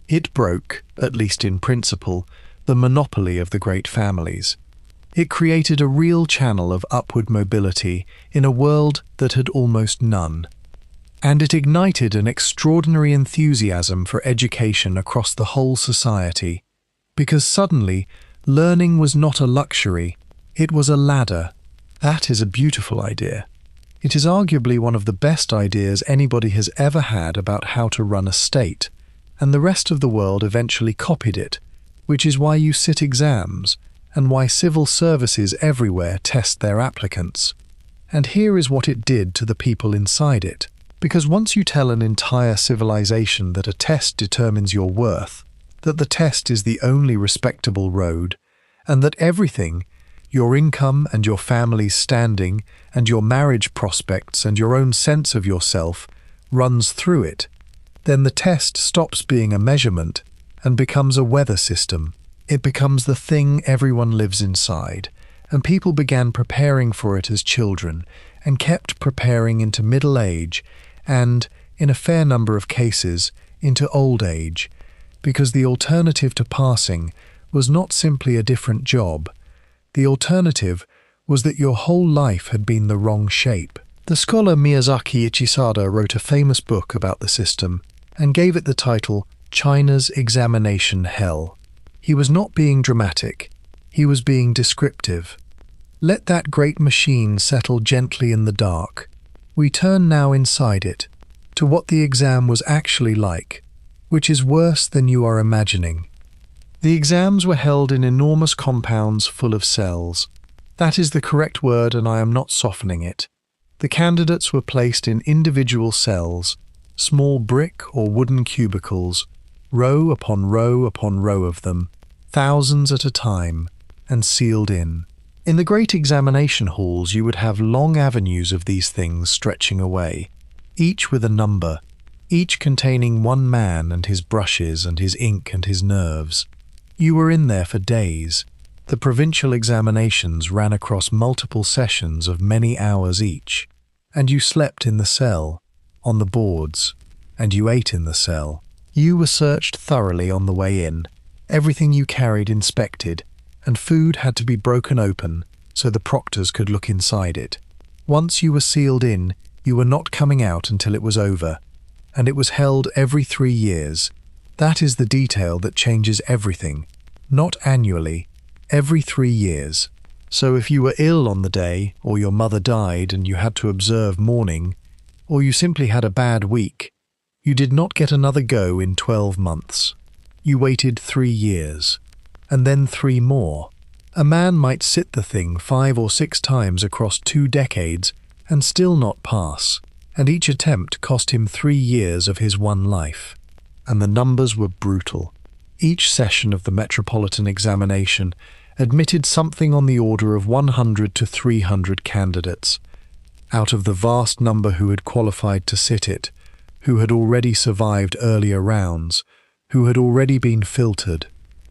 It broke, at least in principle, the monopoly of the great families. It created a real channel of upward mobility in a world that had almost none. And it ignited an extraordinary enthusiasm for education across the whole society, because suddenly, learning was not a luxury, it was a ladder. That is a beautiful idea. It is arguably one of the best ideas anybody has ever had about how to run a state, and the rest of the world eventually copied it, which is why you sit exams, and why civil services everywhere test their applicants. And here is what it did to the people inside it. Because once you tell an entire civilization that a test determines your worth, that the test is the only respectable road, and that everything, your income and your family's standing and your marriage prospects and your own sense of yourself, runs through it, then the test stops being a measurement and becomes a weather system. It becomes the thing everyone lives inside, and people began preparing for it as children and kept preparing into middle age and, in a fair number of cases, into old age, because the alternative to passing was not simply a different job. The alternative was that your whole life had been the wrong shape. The scholar Miyazaki Ichisada wrote a famous book about the system and gave it the title China's Examination Hell. He was not being dramatic, he was being descriptive. Let that great machine settle gently in the dark. We turn now inside it, to what the exam was actually like, which is worse than you are imagining. The exams were held in enormous compounds full of cells. That is the correct word, and I am not softening it. The candidates were placed in individual cells, small brick or wooden cubicles, row upon row upon row of them, thousands at a time, and sealed in. In the great examination halls you would have long avenues of these things stretching away, each with a number, each containing one man and his brushes and his ink and his nerves. You were in there for days. The provincial examinations ran across multiple sessions of many hours each, and you slept in the cell, on the boards, and you ate in the cell. You were searched thoroughly on the way in, everything you carried inspected, and food had to be broken open so the proctors could look inside it. Once you were sealed in, you were not coming out until it was over, and it was held every 3 years. That is the detail that changes everything, not annually, every 3 years. So if you were ill on the day, or your mother died and you had to observe mourning, or you simply had a bad week, you did not get another go in 12 months. You waited 3 years, and then 3 more. A man might sit the thing 5 or 6 times across 2 decades and still not pass, and each attempt cost him 3 years of his one life. And the numbers were brutal. Each session of the metropolitan examination admitted something on the order of 100 to 300 candidates. Out of the vast number who had qualified to sit it, who had already survived earlier rounds, who had already been filtered,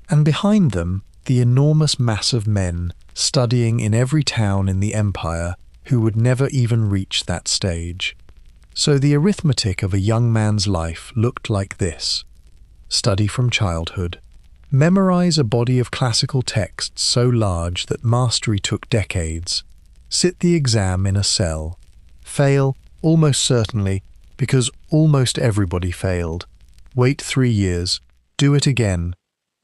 and behind them the enormous mass of men studying in every town in the empire who would never even reach that stage. So the arithmetic of a young man's life looked like this. Study from childhood. Memorize a body of classical texts so large that mastery took decades. Sit the exam in a cell. Fail, almost certainly, because almost everybody failed. Wait 3 years. Do it again.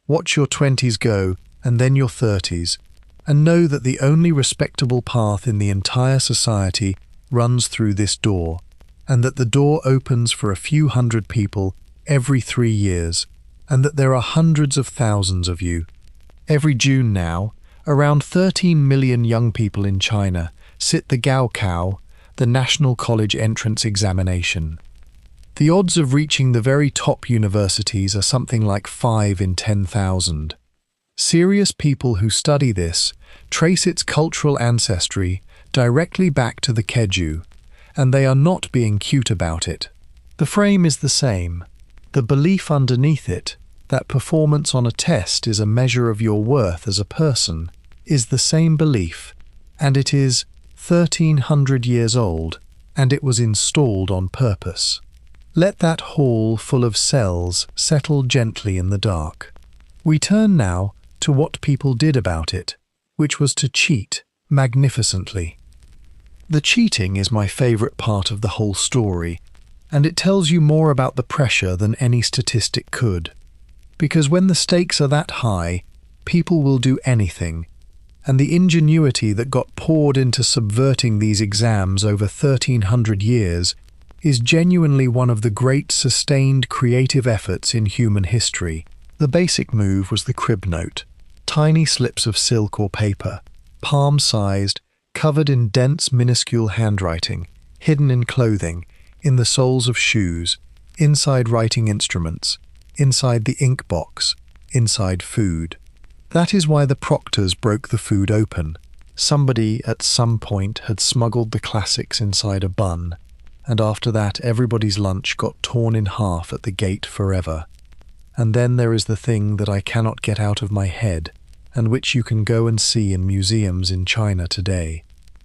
Watch your 20s go, and then your 30s, and know that the only respectable path in the entire society runs through this door, and that the door opens for a few hundred people every 3 years, and that there are hundreds of thousands of you. Every June now, around 13 million young people in China sit the Gaokao, the National College Entrance Examination. The odds of reaching the very top universities are something like 5 in 10,000. Serious people who study this trace its cultural ancestry directly back to the Keju, and they are not being cute about it. The frame is the same. The belief underneath it, that performance on a test is a measure of your worth as a person, is the same belief, and it is 1,300 years old, and it was installed on purpose. Let that hall full of cells settle gently in the dark. We turn now to what people did about it, which was to cheat magnificently. The cheating is my favourite part of the whole story, and it tells you more about the pressure than any statistic could. Because when the stakes are that high, people will do anything, and the ingenuity that got poured into subverting these exams over 1,300 years is genuinely one of the great sustained creative efforts in human history. The basic move was the crib note, tiny slips of silk or paper, palm-sized, covered in dense minuscule handwriting, hidden in clothing, in the soles of shoes, inside writing instruments, inside the ink box, inside food. That is why the proctors broke the food open. Somebody at some point had smuggled the classics inside a bun, and after that everybody's lunch got torn in half at the gate forever. And then there is the thing that I cannot get out of my head, and which you can go and see in museums in China today: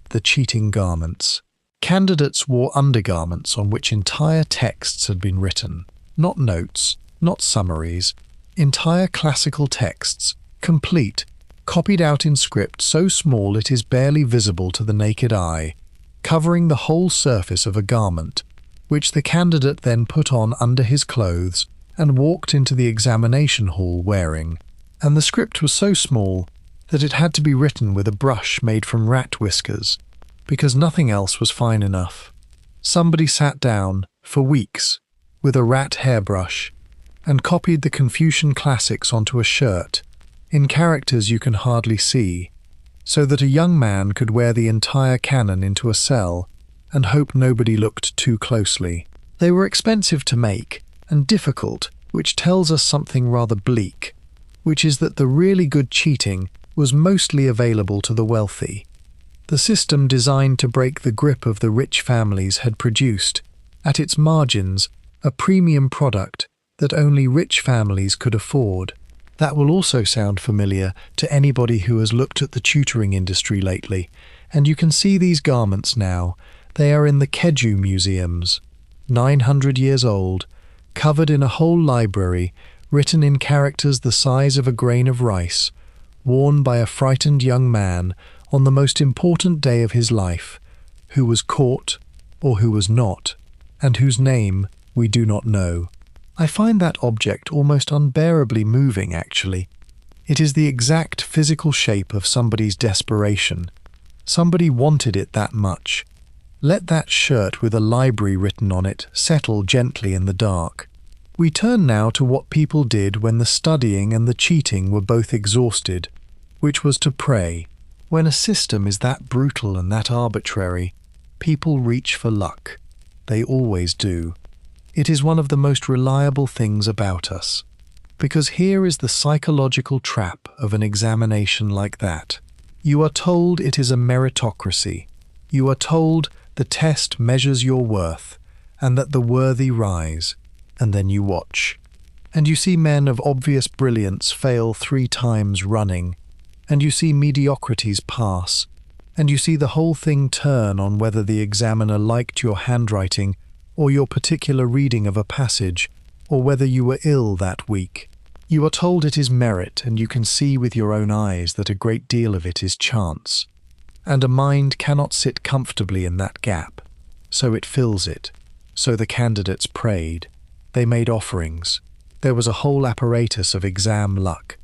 the cheating garments. Candidates wore undergarments on which entire texts had been written, not notes, not summaries, entire classical texts, complete, copied out in script so small it is barely visible to the naked eye, covering the whole surface of a garment, which the candidate then put on under his clothes and walked into the examination hall wearing. And the script was so small that it had to be written with a brush made from rat whiskers, because nothing else was fine enough. Somebody sat down, for weeks, with a rat hairbrush, and copied the Confucian classics onto a shirt, in characters you can hardly see, so that a young man could wear the entire canon into a cell and hope nobody looked too closely. They were expensive to make, and difficult, which tells us something rather bleak, which is that the really good cheating was mostly available to the wealthy. The system designed to break the grip of the rich families had produced, at its margins, a premium product that only rich families could afford. That will also sound familiar to anybody who has looked at the tutoring industry lately, and you can see these garments now. They are in the Keju museums, 900 years old, covered in a whole library, written in characters the size of a grain of rice, worn by a frightened young man on the most important day of his life, who was caught or who was not, and whose name we do not know. I find that object almost unbearably moving, actually. It is the exact physical shape of somebody's desperation. Somebody wanted it that much. Let that shirt with a library written on it settle gently in the dark. We turn now to what people did when the studying and the cheating were both exhausted, which was to pray. When a system is that brutal and that arbitrary, people reach for luck. They always do. It is one of the most reliable things about us. Because here is the psychological trap of an examination like that. You are told it is a meritocracy. You are told the test measures your worth, and that the worthy rise. And then you watch. And you see men of obvious brilliance fail 3 times running. And you see mediocrities pass. And you see the whole thing turn on whether the examiner liked your handwriting or your particular reading of a passage, or whether you were ill that week. You are told it is merit, and you can see with your own eyes that a great deal of it is chance. And a mind cannot sit comfortably in that gap. So it fills it. So the candidates prayed. They made offerings. There was a whole apparatus of exam luck.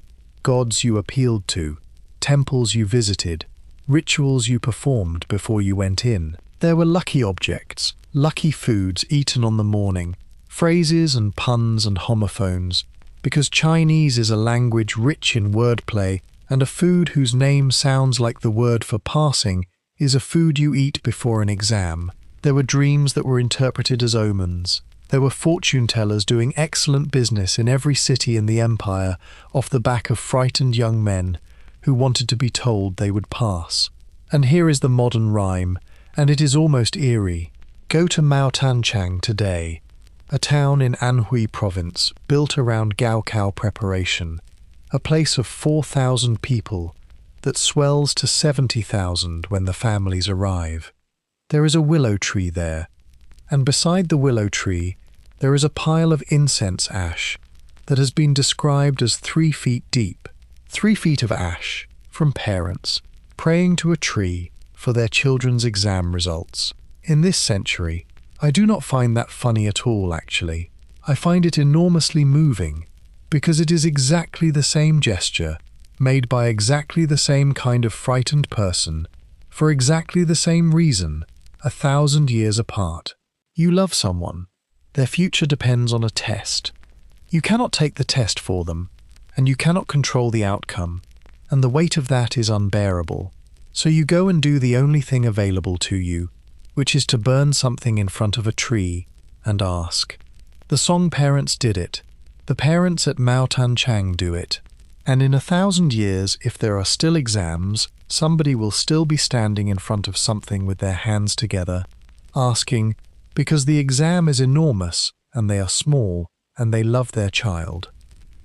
Gods you appealed to, temples you visited, rituals you performed before you went in. There were lucky objects, lucky foods eaten on the morning, phrases and puns and homophones, because Chinese is a language rich in wordplay, and a food whose name sounds like the word for passing is a food you eat before an exam. There were dreams that were interpreted as omens. There were fortune-tellers doing excellent business in every city in the empire off the back of frightened young men who wanted to be told they would pass. And here is the modern rhyme, and it is almost eerie. Go to Maotanchang today, a town in Anhui province built around Gaokao preparation, a place of 4,000 people that swells to 70,000 when the families arrive. There is a willow tree there, and beside the willow tree there is a pile of incense ash that has been described as 3 feet deep. 3 feet of ash from parents praying to a tree for their children's exam results. In this century, I do not find that funny at all, actually. I find it enormously moving, because it is exactly the same gesture, made by exactly the same kind of frightened person, for exactly the same reason, 1,000 years apart. You love someone. Their future depends on a test. You cannot take the test for them, and you cannot control the outcome, and the weight of that is unbearable. So you go and do the only thing available to you, which is to burn something in front of a tree and ask. The Song parents did it. The parents at Maotanchang do it. And in 1,000 years, if there are still exams, somebody will still be standing in front of something with their hands together, asking, because the exam is enormous, and they are small, and they love their child.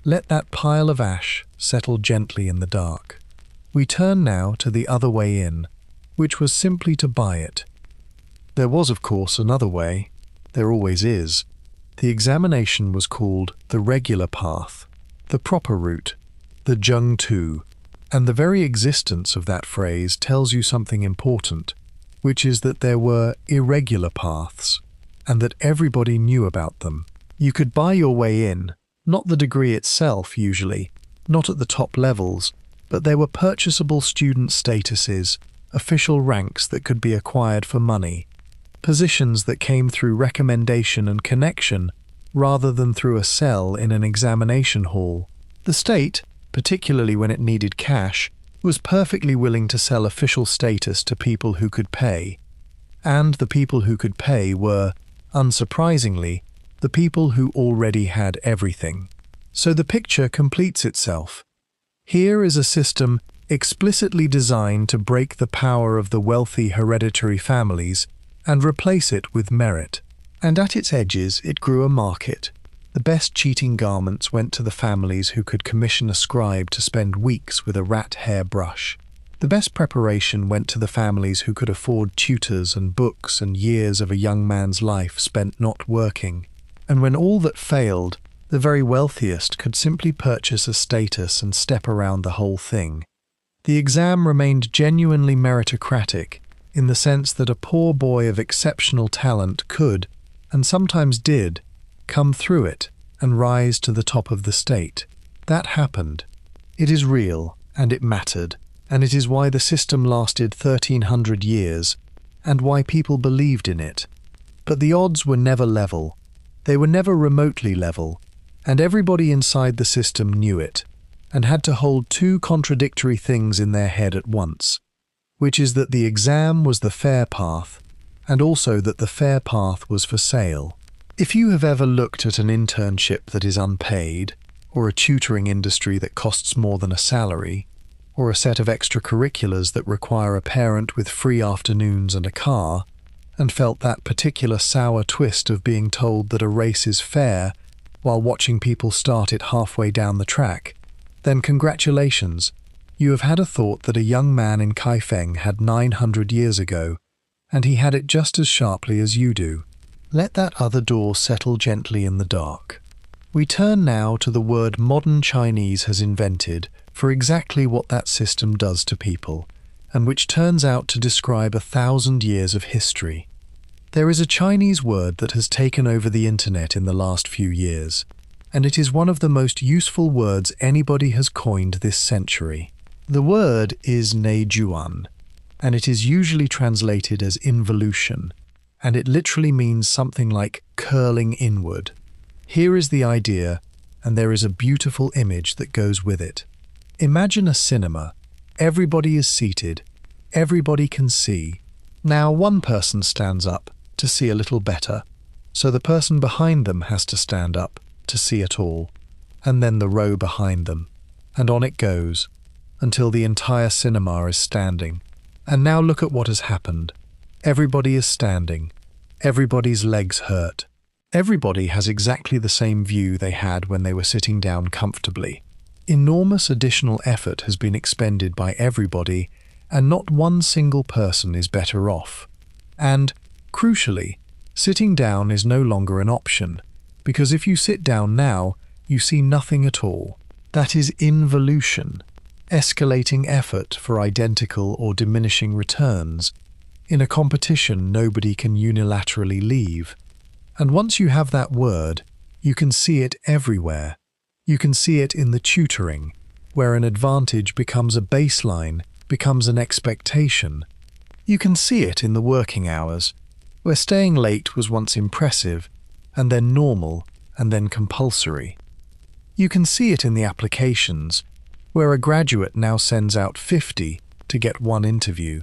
Let that pile of ash settle gently in the dark. We turn now to the other way in, which was simply to buy it. There was, of course, another way. There always is. The examination was called the regular path, the proper route, the Zheng Tu, and the very existence of that phrase tells you something important, which is that there were irregular paths, and that everybody knew about them. You could buy your way in, not the degree itself usually, not at the top levels, but there were purchasable student statuses, official ranks that could be acquired for money, positions that came through recommendation and connection rather than through a cell in an examination hall. The state, particularly when it needed cash, was perfectly willing to sell official status to people who could pay. And the people who could pay were, unsurprisingly, the people who already had everything. So the picture completes itself. Here is a system explicitly designed to break the power of the wealthy hereditary families and replace it with merit. And at its edges it grew a market. The best cheating garments went to the families who could commission a scribe to spend weeks with a rat hair brush. The best preparation went to the families who could afford tutors and books and years of a young man's life spent not working. And when all that failed, the very wealthiest could simply purchase a status and step around the whole thing. The exam remained genuinely meritocratic, in the sense that a poor boy of exceptional talent could, and sometimes did, come through it and rise to the top of the state. That happened. It is real, and it mattered, and it is why the system lasted 1,300 years, and why people believed in it. But the odds were never level. They were never remotely level, and everybody inside the system knew it, and had to hold two contradictory things in their head at once, which is that the exam was the fair path, and also that the fair path was for sale. If you have ever looked at an internship that is unpaid, or a tutoring industry that costs more than a salary, or a set of extracurriculars that require a parent with free afternoons and a car, and felt that particular sour twist of being told that a race is fair while watching people start it halfway down the track, then congratulations, you have had a thought that a young man in Kaifeng had 900 years ago, and he had it just as sharply as you do. Let that other door settle gently in the dark. We turn now to the word modern Chinese has invented for exactly what that system does to people, and which turns out to describe 1,000 years of history. There is a Chinese word that has taken over the internet in the last few years, and it is one of the most useful words anybody has coined this century. The word is neijuan, and it is usually translated as involution, and it literally means something like curling inward. Here is the idea, and there is a beautiful image that goes with it. Imagine a cinema. Everybody is seated. Everybody can see. Now one person stands up to see a little better, so the person behind them has to stand up to see it all, and then the row behind them, and on it goes, until the entire cinema is standing. And now look at what has happened. Everybody is standing. Everybody's legs hurt. Everybody has exactly the same view they had when they were sitting down comfortably. Enormous additional effort has been expended by everybody, and not one single person is better off. And, crucially, sitting down is no longer an option, because if you sit down now, you see nothing at all. That is involution, escalating effort for identical or diminishing returns. In a competition, nobody can unilaterally leave. And once you have that word, you can see it everywhere. You can see it in the tutoring, where an advantage becomes a baseline, becomes an expectation. You can see it in the working hours, where staying late was once impressive, and then normal, and then compulsory. You can see it in the applications, where a graduate now sends out 50 to get one interview.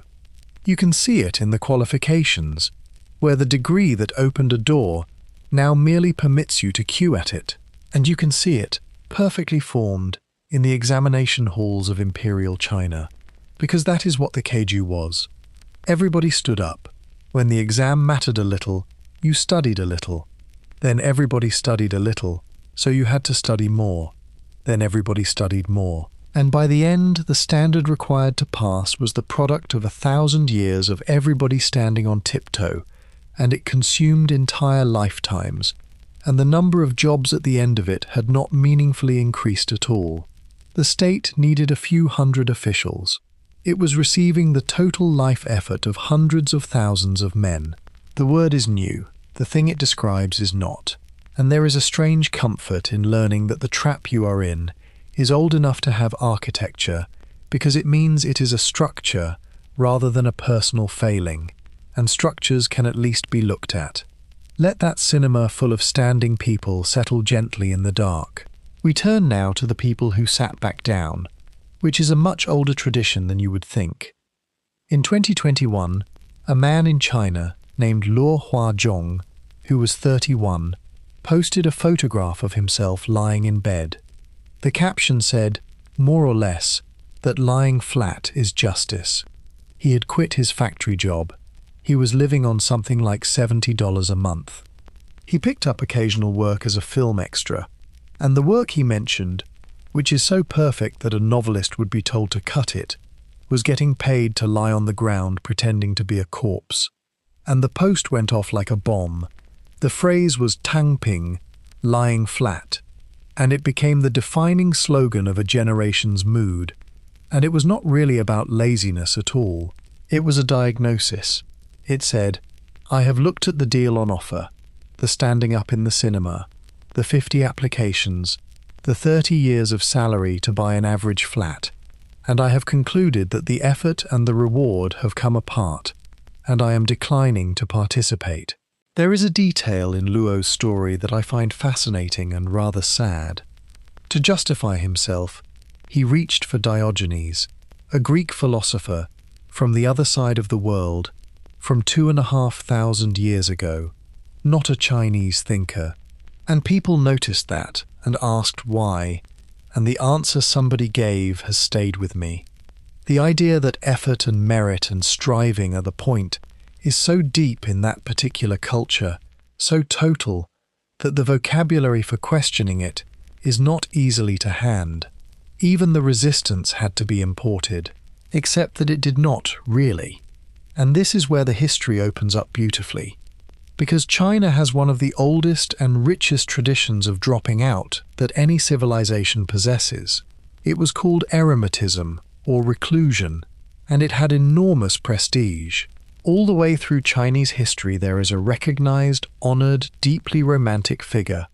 You can see it in the qualifications, where the degree that opened a door now merely permits you to queue at it. And you can see it, perfectly formed, in the examination halls of Imperial China, because that is what the Keiju was. Everybody stood up. When the exam mattered a little, you studied a little. Then everybody studied a little, so you had to study more. Then everybody studied more. And by the end, the standard required to pass was the product of 1,000 years of everybody standing on tiptoe, and it consumed entire lifetimes, and the number of jobs at the end of it had not meaningfully increased at all. The state needed a few hundred officials. It was receiving the total life effort of hundreds of thousands of men. The word is new, the thing it describes is not, and there is a strange comfort in learning that the trap you are in is old enough to have architecture, because it means it is a structure rather than a personal failing, and structures can at least be looked at. Let that cinema full of standing people settle gently in the dark. We turn now to the people who sat back down, which is a much older tradition than you would think. In 2021, a man in China named Luo Huazhong, who was 31, posted a photograph of himself lying in bed. The caption said, more or less, that lying flat is justice. He had quit his factory job. He was living on something like $70 a month. He picked up occasional work as a film extra, and the work he mentioned, which is so perfect that a novelist would be told to cut it, was getting paid to lie on the ground pretending to be a corpse. And the post went off like a bomb. The phrase was Tangping, lying flat, and it became the defining slogan of a generation's mood. And it was not really about laziness at all. It was a diagnosis. It said, I have looked at the deal on offer, the standing up in the cinema, the 50 applications, the 30 years of salary to buy an average flat, and I have concluded that the effort and the reward have come apart, and I am declining to participate. There is a detail in Luo's story that I find fascinating and rather sad. To justify himself, he reached for Diogenes, a Greek philosopher from the other side of the world, from 2,500 years ago, not a Chinese thinker. And people noticed that and asked why, and the answer somebody gave has stayed with me. The idea that effort and merit and striving are the point is so deep in that particular culture, so total, that the vocabulary for questioning it is not easily to hand. Even the resistance had to be imported, except that it did not really. And this is where the history opens up beautifully. Because China has one of the oldest and richest traditions of dropping out that any civilization possesses. It was called eremitism, or reclusion, and it had enormous prestige. All the way through Chinese history there is a recognized, honored, deeply romantic figure,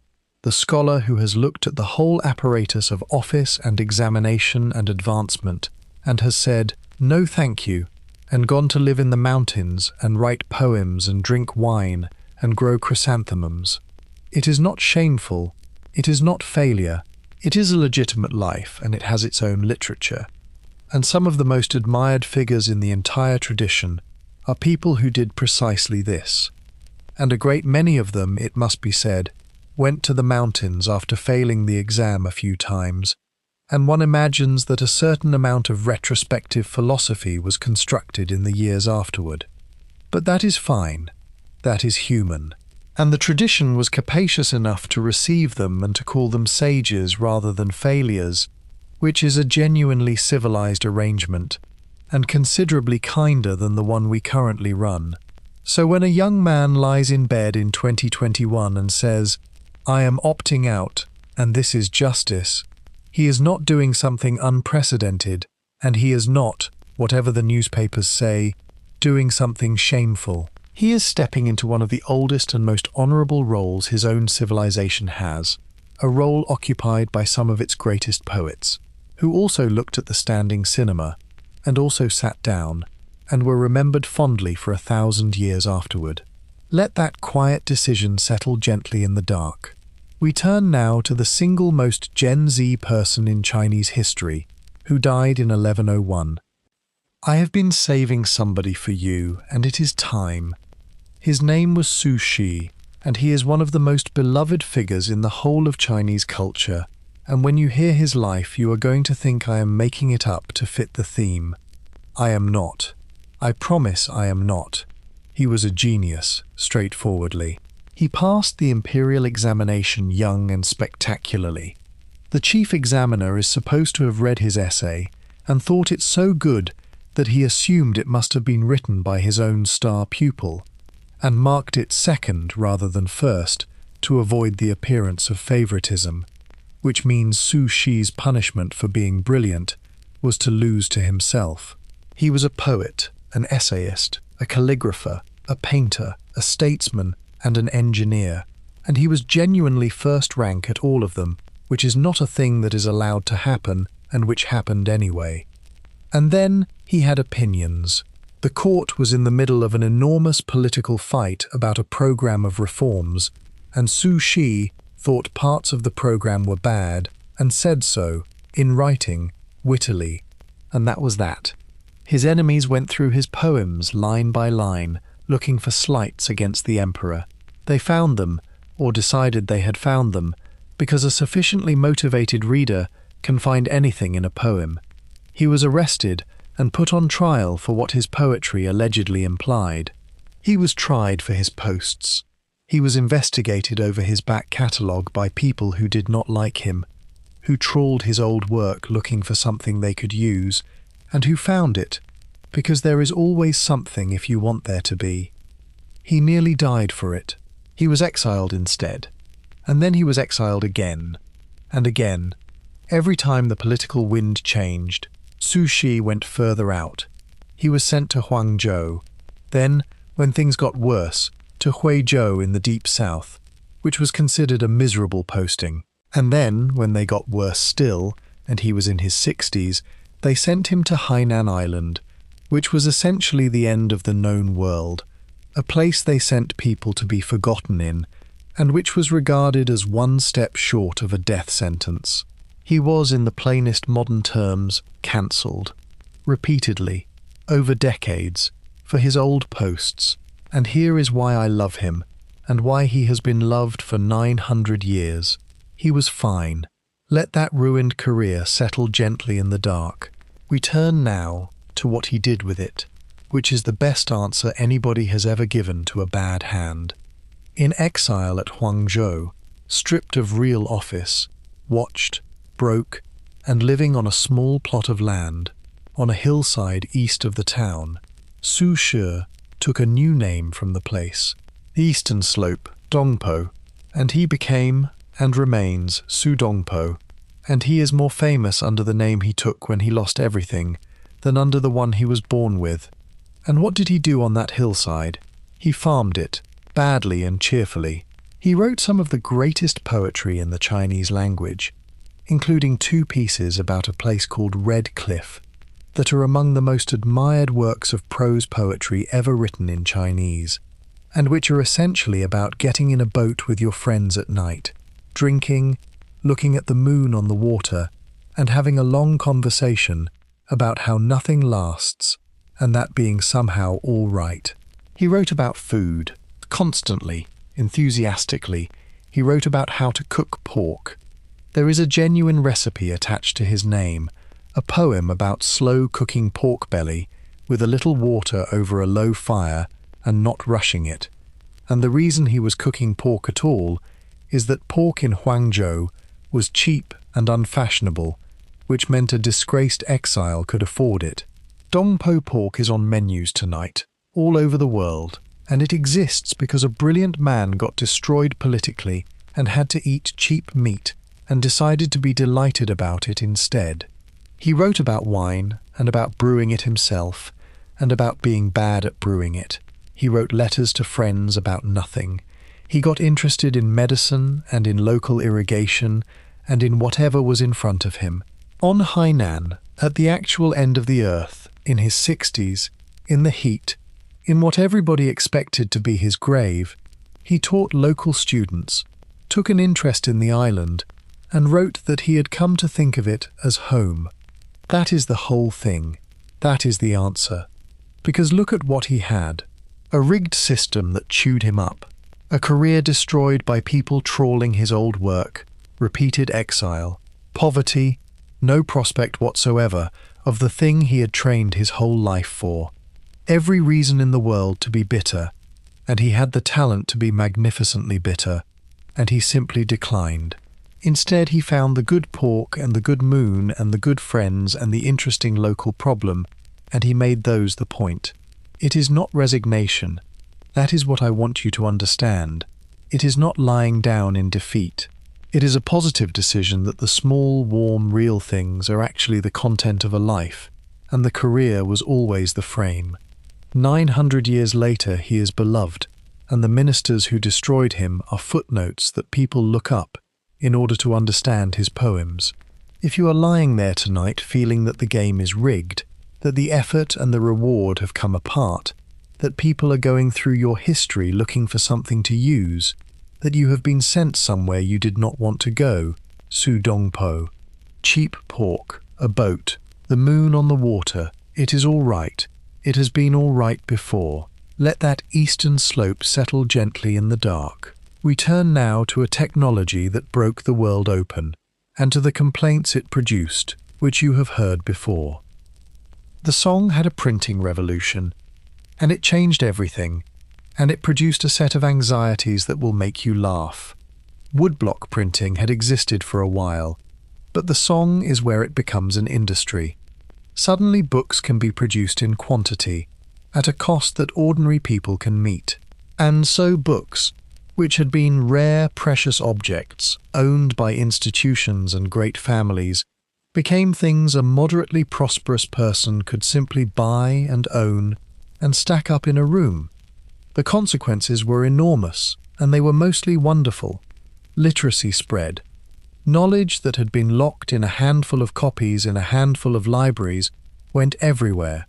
the scholar who has looked at the whole apparatus of office and examination and advancement, and has said, "No thank you," and gone to live in the mountains and write poems and drink wine and grow chrysanthemums. It is not shameful, it is not failure, it is a legitimate life and it has its own literature. And some of the most admired figures in the entire tradition are people who did precisely this. And a great many of them, it must be said, went to the mountains after failing the exam a few times, and one imagines that a certain amount of retrospective philosophy was constructed in the years afterward. But that is fine, that is human. And the tradition was capacious enough to receive them and to call them sages rather than failures, which is a genuinely civilized arrangement, and considerably kinder than the one we currently run. So when a young man lies in bed in 2021 and says, "I am opting out, and this is justice," he is not doing something unprecedented, and he is not, whatever the newspapers say, doing something shameful. He is stepping into one of the oldest and most honorable roles his own civilization has, a role occupied by some of its greatest poets, who also looked at the standing cinema, and also sat down, and were remembered fondly for 1,000 years afterward. Let that quiet decision settle gently in the dark. We turn now to the single most Gen Z person in Chinese history, who died in 1101. I have been saving somebody for you, and it is time. His name was Su Shi, and he is one of the most beloved figures in the whole of Chinese culture, and when you hear his life you are going to think I am making it up to fit the theme. I am not. I promise I am not. He was a genius, straightforwardly. He passed the imperial examination young and spectacularly. The chief examiner is supposed to have read his essay and thought it so good that he assumed it must have been written by his own star pupil, and marked it second rather than first to avoid the appearance of favoritism, which means Su Shi's punishment for being brilliant was to lose to himself. He was a poet, an essayist, a calligrapher, a painter, a statesman, and an engineer, and he was genuinely first rank at all of them, which is not a thing that is allowed to happen, and which happened anyway. And then he had opinions. The court was in the middle of an enormous political fight about a program of reforms, and Su Shi thought parts of the program were bad, and said so, in writing, wittily, and that was that. His enemies went through his poems line by line, looking for slights against the emperor. They found them, or decided they had found them, because a sufficiently motivated reader can find anything in a poem. He was arrested and put on trial for what his poetry allegedly implied. He was tried for his posts. He was investigated over his back catalogue by people who did not like him, who trawled his old work looking for something they could use, and who found it, because there is always something if you want there to be. He nearly died for it. He was exiled instead, and then he was exiled again, and again. Every time the political wind changed, Su Shi went further out. He was sent to Huangzhou, then, when things got worse, to Huizhou in the deep south, which was considered a miserable posting. And then, when they got worse still, and he was in his 60s, they sent him to Hainan Island, which was essentially the end of the known world, a place they sent people to be forgotten in, and which was regarded as one step short of a death sentence. He was, in the plainest modern terms, cancelled, repeatedly, over decades, for his old posts, and here is why I love him, and why he has been loved for 900 years. He was fine. Let that ruined career settle gently in the dark. We turn now to what he did with it, which is the best answer anybody has ever given to a bad hand. In exile at Huangzhou, stripped of real office, watched, broke, and living on a small plot of land, on a hillside east of the town, Su Shi took a new name from the place, the eastern slope, Dongpo, and he became, and remains, Su Dongpo, and he is more famous under the name he took when he lost everything than under the one he was born with. And what did he do on that hillside? He farmed it, badly and cheerfully. He wrote some of the greatest poetry in the Chinese language, including 2 pieces about a place called Red Cliff, that are among the most admired works of prose poetry ever written in Chinese, and which are essentially about getting in a boat with your friends at night, drinking, looking at the moon on the water, and having a long conversation about how nothing lasts, and that being somehow all right. He wrote about food, constantly, enthusiastically. He wrote about how to cook pork. There is a genuine recipe attached to his name, a poem about slow cooking pork belly with a little water over a low fire and not rushing it. And the reason he was cooking pork at all is that pork in Huangzhou was cheap and unfashionable, which meant a disgraced exile could afford it. Dongpo pork is on menus tonight, all over the world, and it exists because a brilliant man got destroyed politically and had to eat cheap meat and decided to be delighted about it instead. He wrote about wine and about brewing it himself and about being bad at brewing it. He wrote letters to friends about nothing. He got interested in medicine and in local irrigation and in whatever was in front of him. On Hainan, at the actual end of the earth, in his 60s, in the heat, in what everybody expected to be his grave, he taught local students, took an interest in the island, and wrote that he had come to think of it as home. That is the whole thing. That is the answer. Because look at what he had. A rigged system that chewed him up. A career destroyed by people trawling his old work. Repeated exile. Poverty. No prospect whatsoever of the thing he had trained his whole life for. Every reason in the world to be bitter. And he had the talent to be magnificently bitter. And he simply declined. Instead, he found the good pork and the good moon and the good friends and the interesting local problem, and he made those the point. It is not resignation. That is what I want you to understand. It is not lying down in defeat. It is a positive decision that the small, warm, real things are actually the content of a life, and the career was always the frame. 900 years later, he is beloved, and the ministers who destroyed him are footnotes that people look up in order to understand his poems. If you are lying there tonight feeling that the game is rigged, that the effort and the reward have come apart, that people are going through your history looking for something to use, that you have been sent somewhere you did not want to go, Su Dongpo. Cheap pork, a boat, the moon on the water, it is all right. It has been all right before. Let that eastern slope settle gently in the dark. We turn now to a technology that broke the world open, and to the complaints it produced, which you have heard before. The song had a printing revolution, and it changed everything, and it produced a set of anxieties that will make you laugh. Woodblock printing had existed for a while, but the song is where it becomes an industry. Suddenly books can be produced in quantity, at a cost that ordinary people can meet. And so books, which had been rare, precious objects owned by institutions and great families, became things a moderately prosperous person could simply buy and own and stack up in a room. The consequences were enormous, and they were mostly wonderful. Literacy spread. Knowledge that had been locked in a handful of copies in a handful of libraries went everywhere.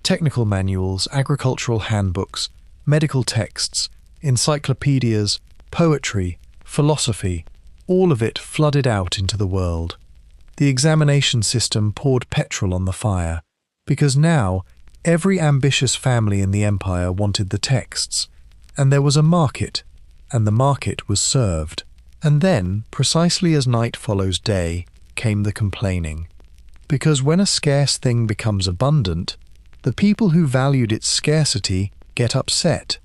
Technical manuals, agricultural handbooks, medical texts, encyclopedias, poetry, philosophy, all of it flooded out into the world. The examination system poured petrol on the fire, because now every ambitious family in the empire wanted the texts, and there was a market, and the market was served. And then, precisely as night follows day, came the complaining. Because when a scarce thing becomes abundant, the people who valued its scarcity get upset,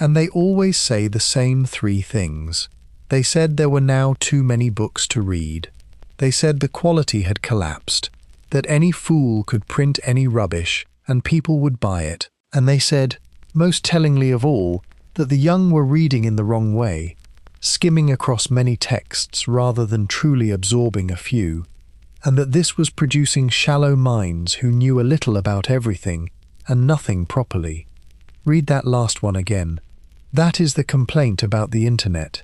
and they always say the same three things. They said there were now too many books to read. They said the quality had collapsed, that any fool could print any rubbish and people would buy it. And they said, most tellingly of all, that the young were reading in the wrong way, skimming across many texts rather than truly absorbing a few, and that this was producing shallow minds who knew a little about everything and nothing properly. Read that last one again. That is the complaint about the internet.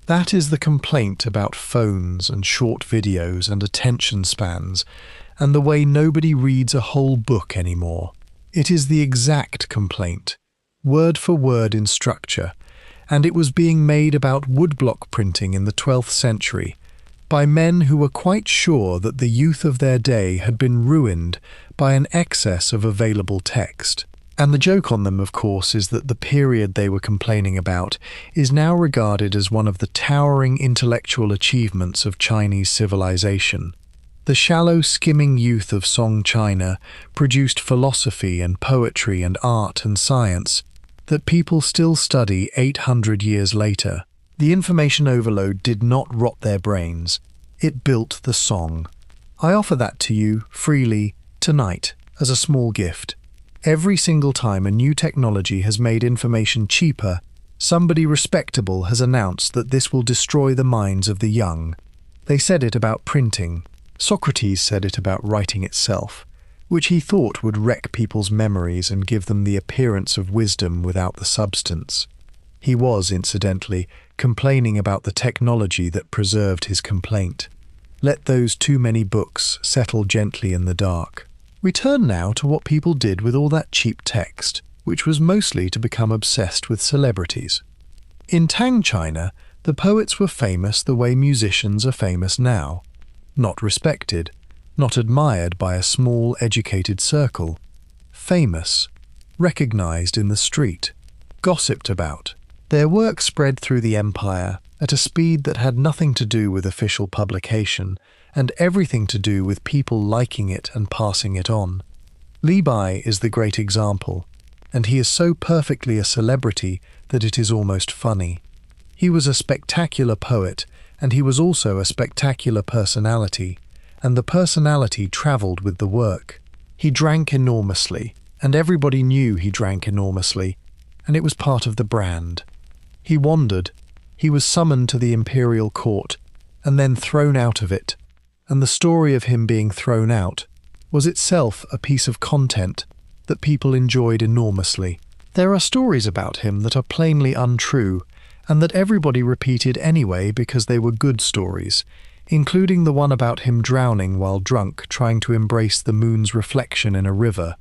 That is the complaint about phones and short videos and attention spans, and the way nobody reads a whole book anymore. It is the exact complaint, word for word in structure, and it was being made about woodblock printing in the 12th century, by men who were quite sure that the youth of their day had been ruined by an excess of available text. And the joke on them, of course, is that the period they were complaining about is now regarded as one of the towering intellectual achievements of Chinese civilization. The shallow, skimming youth of Song China produced philosophy and poetry and art and science that people still study 800 years later. The information overload did not rot their brains. It built the song. I offer that to you, freely, tonight, as a small gift. Every single time a new technology has made information cheaper, somebody respectable has announced that this will destroy the minds of the young. They said it about printing. Socrates said it about writing itself, which he thought would wreck people's memories and give them the appearance of wisdom without the substance. He was, incidentally, complaining about the technology that preserved his complaint. Let those too many books settle gently in the dark. We turn now to what people did with all that cheap text, which was mostly to become obsessed with celebrities. In Tang China, the poets were famous the way musicians are famous now. Not respected, not admired by a small, educated circle. Famous, recognized in the street, gossiped about. Their work spread through the empire at a speed that had nothing to do with official publication and everything to do with people liking it and passing it on. Li Bai is the great example, and he is so perfectly a celebrity that it is almost funny. He was a spectacular poet, and he was also a spectacular personality, and the personality travelled with the work. He drank enormously, and everybody knew he drank enormously, and it was part of the brand. He wandered. He was summoned to the imperial court, and then thrown out of it, and the story of him being thrown out was itself a piece of content that people enjoyed enormously. There are stories about him that are plainly untrue, and that everybody repeated anyway because they were good stories, including the one about him drowning while drunk trying to embrace the moon's reflection in a river,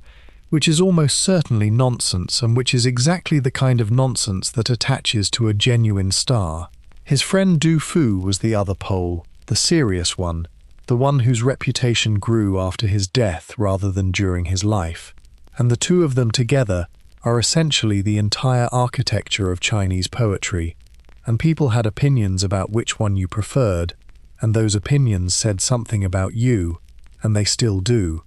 which is almost certainly nonsense and which is exactly the kind of nonsense that attaches to a genuine star. His friend Du Fu was the other pole, the serious one, the one whose reputation grew after his death rather than during his life, and the two of them together are essentially the entire architecture of Chinese poetry, and people had opinions about which one you preferred, and those opinions said something about you, and they still do.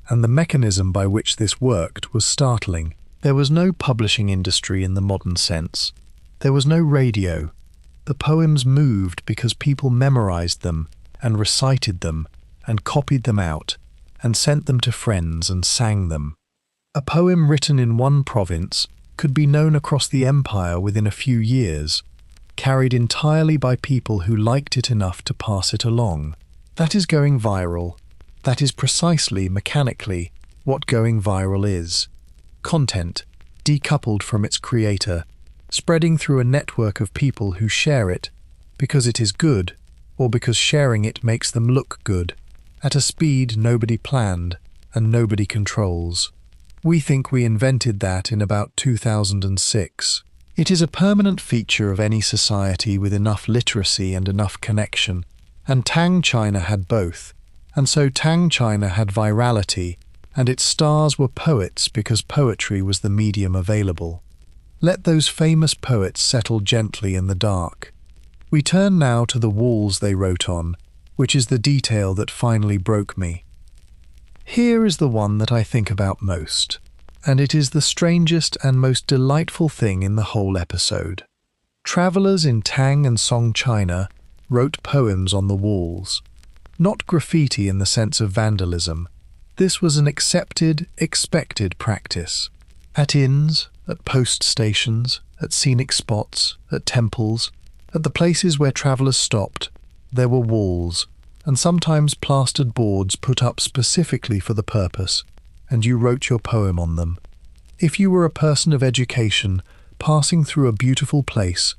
And the mechanism by which this worked was startling. There was no publishing industry in the modern sense. There was no radio. The poems moved because people memorized them and recited them and copied them out and sent them to friends and sang them. A poem written in one province could be known across the empire within a few years, carried entirely by people who liked it enough to pass it along. That is going viral. That is precisely, mechanically, what going viral is. Content, decoupled from its creator, spreading through a network of people who share it because it is good, or because sharing it makes them look good, at a speed nobody planned and nobody controls. We think we invented that in about 2006. It is a permanent feature of any society with enough literacy and enough connection, and Tang China had both, and so Tang China had virality, and its stars were poets because poetry was the medium available. Let those famous poets settle gently in the dark. We turn now to the walls they wrote on, which is the detail that finally broke me. Here is the one that I think about most, and it is the strangest and most delightful thing in the whole episode. Travelers in Tang and Song China wrote poems on the walls. Not graffiti in the sense of vandalism. This was an accepted, expected practice. At inns, at post stations, at scenic spots, at temples, at the places where travelers stopped, there were walls, and sometimes plastered boards put up specifically for the purpose, and you wrote your poem on them. If you were a person of education passing through a beautiful place,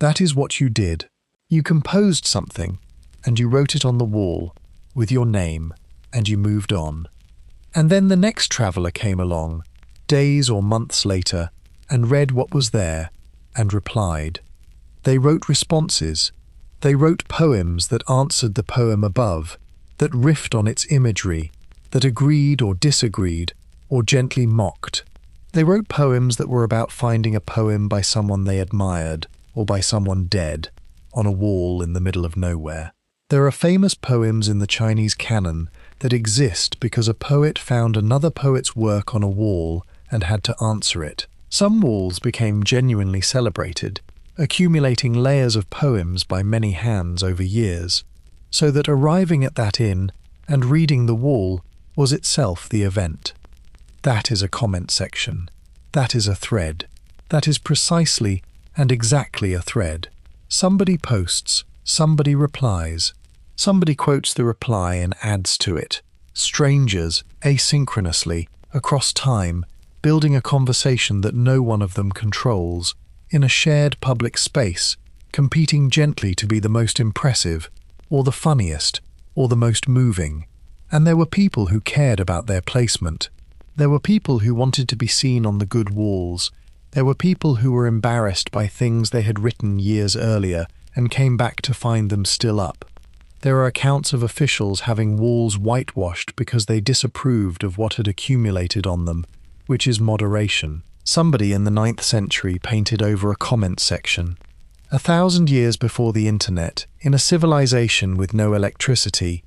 that is what you did. You composed something, and you wrote it on the wall, with your name, and you moved on. And then the next traveller came along, days or months later, and read what was there, and replied. They wrote responses. They wrote poems that answered the poem above, that riffed on its imagery, that agreed or disagreed, or gently mocked. They wrote poems that were about finding a poem by someone they admired, or by someone dead, on a wall in the middle of nowhere. There are famous poems in the Chinese canon that exist because a poet found another poet's work on a wall and had to answer it. Some walls became genuinely celebrated, accumulating layers of poems by many hands over years, so that arriving at that inn and reading the wall was itself the event. That is a comment section. That is a thread. That is precisely and exactly a thread. Somebody posts, somebody replies. Somebody quotes the reply and adds to it. Strangers, asynchronously, across time, building a conversation that no one of them controls, in a shared public space, competing gently to be the most impressive, or the funniest, or the most moving. And there were people who cared about their placement. There were people who wanted to be seen on the good walls. There were people who were embarrassed by things they had written years earlier and came back to find them still up. There are accounts of officials having walls whitewashed because they disapproved of what had accumulated on them, which is moderation. Somebody in the 9th century painted over a comment section. 1,000 years before the internet, in a civilization with no electricity,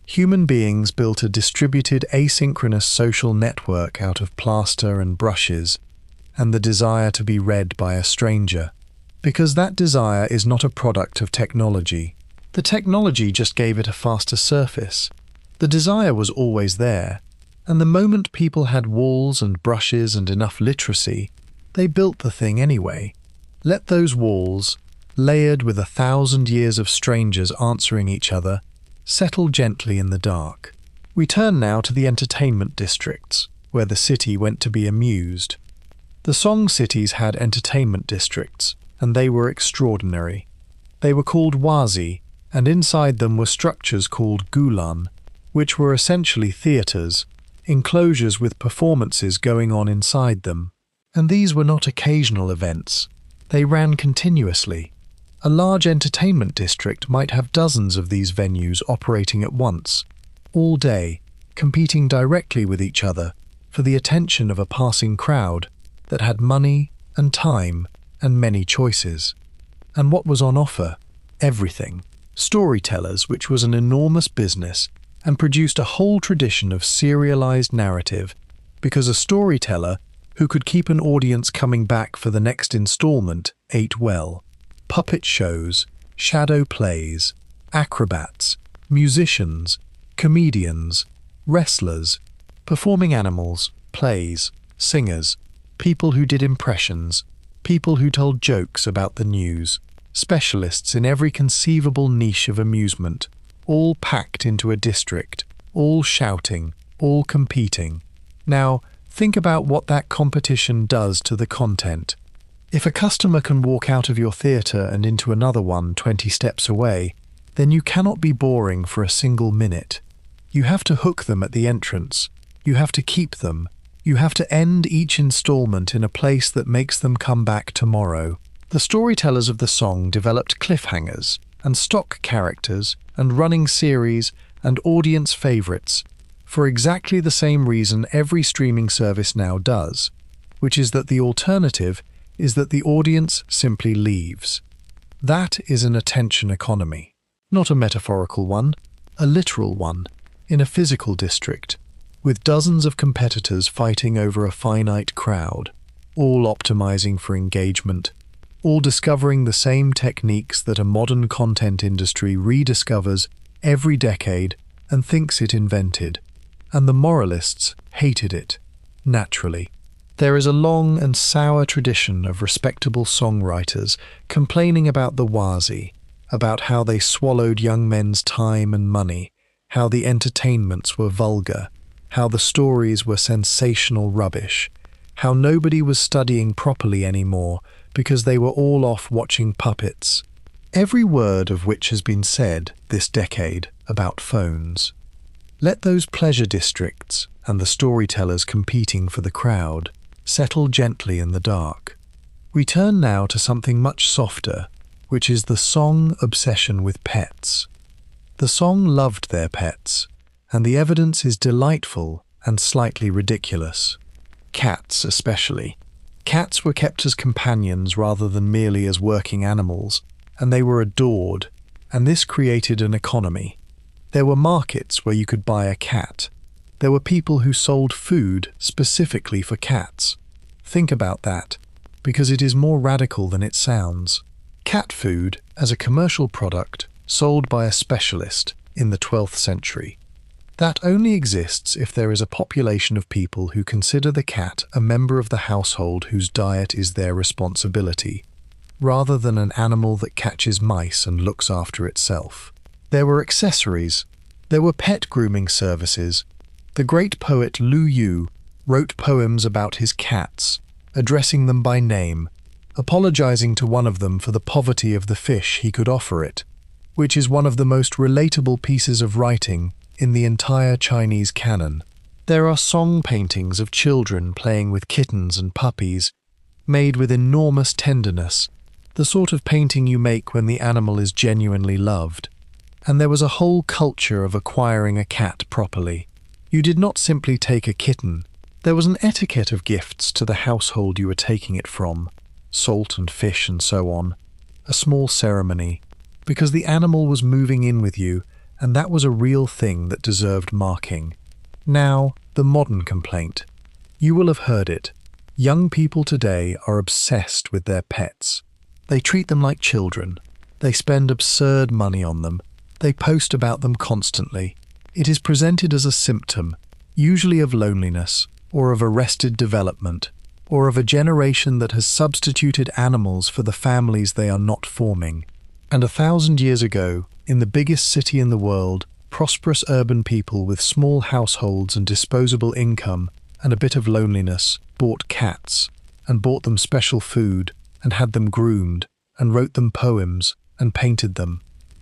human beings built a distributed asynchronous social network out of plaster and brushes, and the desire to be read by a stranger. Because that desire is not a product of technology. The technology just gave it a faster surface. The desire was always there, and the moment people had walls and brushes and enough literacy, they built the thing anyway. Let those walls, layered with 1,000 years of strangers answering each other, settle gently in the dark. We turn now to the entertainment districts, where the city went to be amused. The Song cities had entertainment districts, and they were extraordinary. They were called wazi, and inside them were structures called gulan, which were essentially theatres, enclosures with performances going on inside them. And these were not occasional events. They ran continuously. A large entertainment district might have dozens of these venues operating at once, all day, competing directly with each other for the attention of a passing crowd that had money and time and many choices. And what was on offer? Everything. Storytellers, which was an enormous business and produced a whole tradition of serialized narrative, because a storyteller who could keep an audience coming back for the next installment ate well. Puppet shows, shadow plays, acrobats, musicians, comedians, wrestlers, performing animals, plays, singers, people who did impressions, people who told jokes about the news, specialists in every conceivable niche of amusement, all packed into a district, all shouting, all competing. Now, think about what that competition does to the content. If a customer can walk out of your theatre and into another one 20 steps away, then you cannot be boring for a single minute. You have to hook them at the entrance. You have to keep them. You have to end each installment in a place that makes them come back tomorrow. The storytellers of the song developed cliffhangers and stock characters and running series and audience favorites for exactly the same reason every streaming service now does, which is that the alternative is that the audience simply leaves. That is an attention economy. Not a metaphorical one, a literal one, in a physical district, with dozens of competitors fighting over a finite crowd, all optimizing for engagement, all discovering the same techniques that a modern content industry rediscovers every decade and thinks it invented. And the moralists hated it, naturally. There is a long and sour tradition of respectable songwriters complaining about the Wazi, about how they swallowed young men's time and money, how the entertainments were vulgar, how the stories were sensational rubbish, how nobody was studying properly anymore because they were all off watching puppets, every word of which has been said this decade about phones. Let those pleasure districts and the storytellers competing for the crowd settle gently in the dark. We turn now to something much softer, which is the song obsession with pets. The song loved their pets, and the evidence is delightful and slightly ridiculous. Cats especially. Cats were kept as companions rather than merely as working animals, and they were adored, and this created an economy. There were markets where you could buy a cat. There were people who sold food specifically for cats. Think about that, because it is more radical than it sounds. Cat food, as a commercial product, sold by a specialist in the 12th century. That only exists if there is a population of people who consider the cat a member of the household whose diet is their responsibility, rather than an animal that catches mice and looks after itself. There were accessories. There were pet grooming services. The great poet Lu Yu wrote poems about his cats, addressing them by name, apologizing to one of them for the poverty of the fish he could offer it, which is one of the most relatable pieces of writing in the entire Chinese canon. There are song paintings of children playing with kittens and puppies, made with enormous tenderness, the sort of painting you make when the animal is genuinely loved. And there was a whole culture of acquiring a cat properly. You did not simply take a kitten. There was an etiquette of gifts to the household you were taking it from, salt and fish and so on, a small ceremony, because the animal was moving in with you, and that was a real thing that deserved marking. Now, the modern complaint. You will have heard it. Young people today are obsessed with their pets. They treat them like children. They spend absurd money on them. They post about them constantly. It is presented as a symptom, usually of loneliness, or of arrested development, or of a generation that has substituted animals for the families they are not forming. And 1,000 years ago, in the biggest city in the world, prosperous urban people with small households and disposable income and a bit of loneliness bought cats, and bought them special food, and had them groomed, and wrote them poems, and painted them.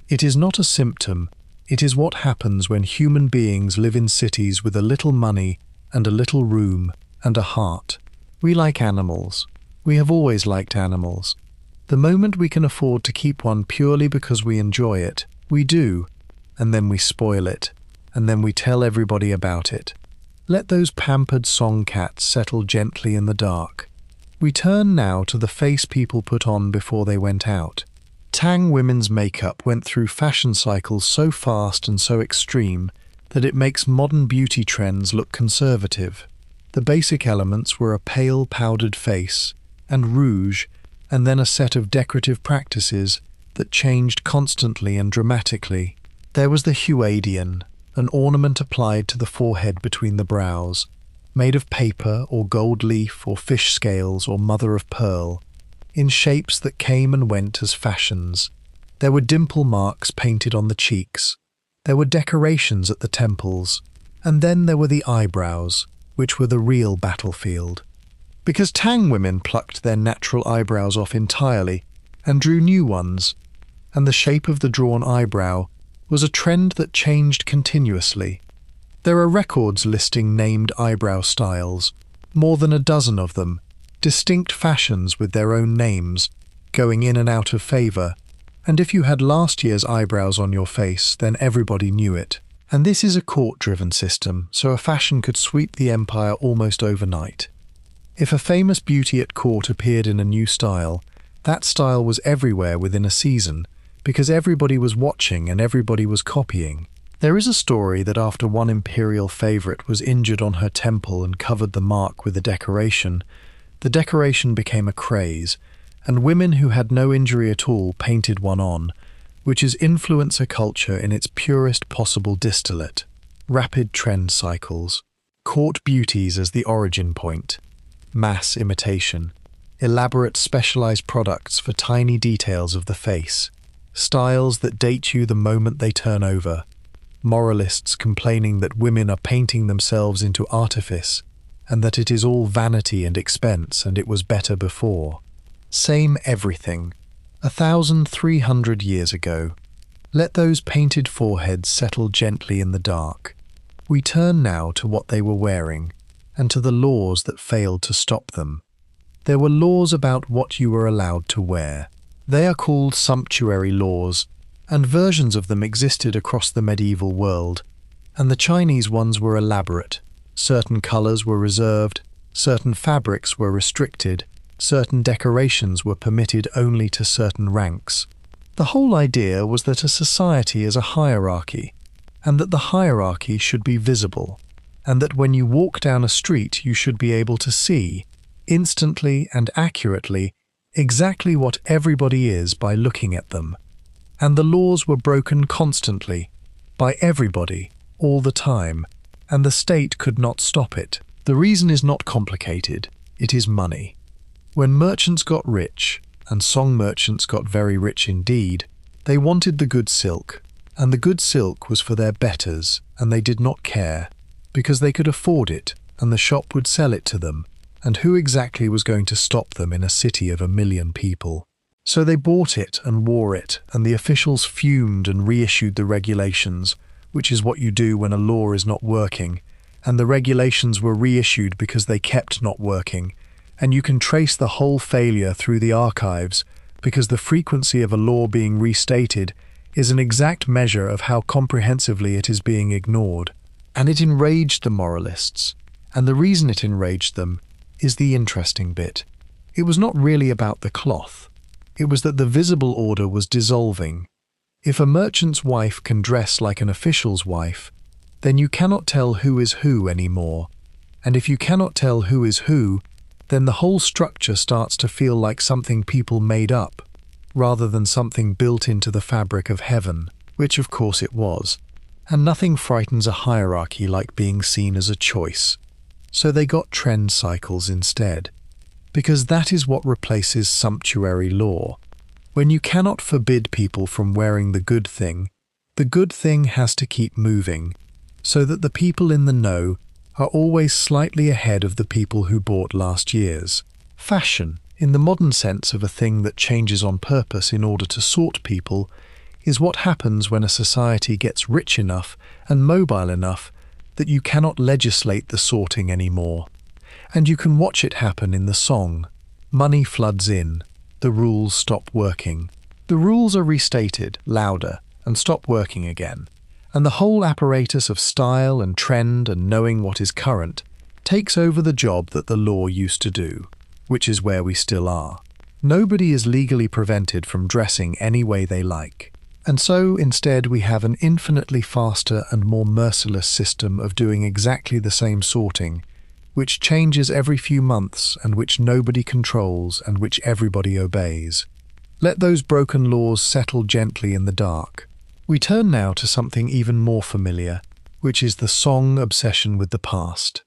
It is not a symptom, it is what happens when human beings live in cities with a little money and a little room and a heart. We like animals. We have always liked animals. The moment we can afford to keep one purely because we enjoy it, we do, and then we spoil it, and then we tell everybody about it. Let those pampered song cats settle gently in the dark. We turn now to the face people put on before they went out. Tang women's makeup went through fashion cycles so fast and so extreme that it makes modern beauty trends look conservative. The basic elements were a pale powdered face, and rouge, and then a set of decorative practices that changed constantly and dramatically. There was the Huadian, an ornament applied to the forehead between the brows, made of paper or gold leaf or fish scales or mother of pearl, in shapes that came and went as fashions. There were dimple marks painted on the cheeks. There were decorations at the temples. And then there were the eyebrows, which were the real battlefield. Because Tang women plucked their natural eyebrows off entirely and drew new ones, and the shape of the drawn eyebrow was a trend that changed continuously. There are records listing named eyebrow styles, More than a dozen of them, distinct fashions with their own names, going in and out of favour, and if you had last year's eyebrows on your face, then everybody knew it. And this is a court-driven system, so a fashion could sweep the empire almost overnight. If a famous beauty at court appeared in a new style, that style was everywhere within a season, because everybody was watching and everybody was copying. There is a story that after one imperial favourite was injured on her temple and covered the mark with a decoration, the decoration became a craze, and women who had no injury at all painted one on, which is influencer culture in its purest possible distillate. Rapid trend cycles, court beauties as the origin point, mass imitation, elaborate specialized products for tiny details of the face, styles that date you the moment they turn over, moralists complaining that women are painting themselves into artifice and that it is all vanity and expense and it was better before. Same everything. 1,300 years ago. Let those painted foreheads settle gently in the dark. We turn now to what they were wearing, and to the laws that failed to stop them. There were laws about what you were allowed to wear. They are called sumptuary laws, and versions of them existed across the medieval world, and the Chinese ones were elaborate. Certain colours were reserved, certain fabrics were restricted, certain decorations were permitted only to certain ranks. The whole idea was that a society is a hierarchy, and that the hierarchy should be visible, and that when you walk down a street you should be able to see, instantly and accurately, exactly what everybody is by looking at them. And the laws were broken constantly, by everybody, all the time, and the state could not stop it. The reason is not complicated, it is money. When merchants got rich, and song merchants got very rich indeed, they wanted the good silk, and the good silk was for their betters, and they did not care, because they could afford it, and the shop would sell it to them, and who exactly was going to stop them in a city of 1 million people? So they bought it and wore it, and the officials fumed and reissued the regulations, which is what you do when a law is not working, and the regulations were reissued because they kept not working, and you can trace the whole failure through the archives because the frequency of a law being restated is an exact measure of how comprehensively it is being ignored. And it enraged the moralists, and the reason it enraged them is the interesting bit. It was not really about the cloth. It was that the visible order was dissolving. If a merchant's wife can dress like an official's wife, then you cannot tell who is who anymore. And if you cannot tell who is who, then the whole structure starts to feel like something people made up, rather than something built into the fabric of heaven, which of course it was. And nothing frightens a hierarchy like being seen as a choice. So they got trend cycles instead, because that is what replaces sumptuary law. When you cannot forbid people from wearing the good thing has to keep moving, so that the people in the know are always slightly ahead of the people who bought last year's. Fashion, in the modern sense of a thing that changes on purpose in order to sort people, is what happens when a society gets rich enough and mobile enough that you cannot legislate the sorting anymore. And you can watch it happen in the song. Money floods in, the rules stop working. The rules are restated, louder, and stop working again. And the whole apparatus of style and trend and knowing what is current takes over the job that the law used to do, which is where we still are. Nobody is legally prevented from dressing any way they like. And so instead we have an infinitely faster and more merciless system of doing exactly the same sorting, which changes every few months and which nobody controls and which everybody obeys. Let those broken laws settle gently in the dark. We turn now to something even more familiar, which is the Song obsession with the past.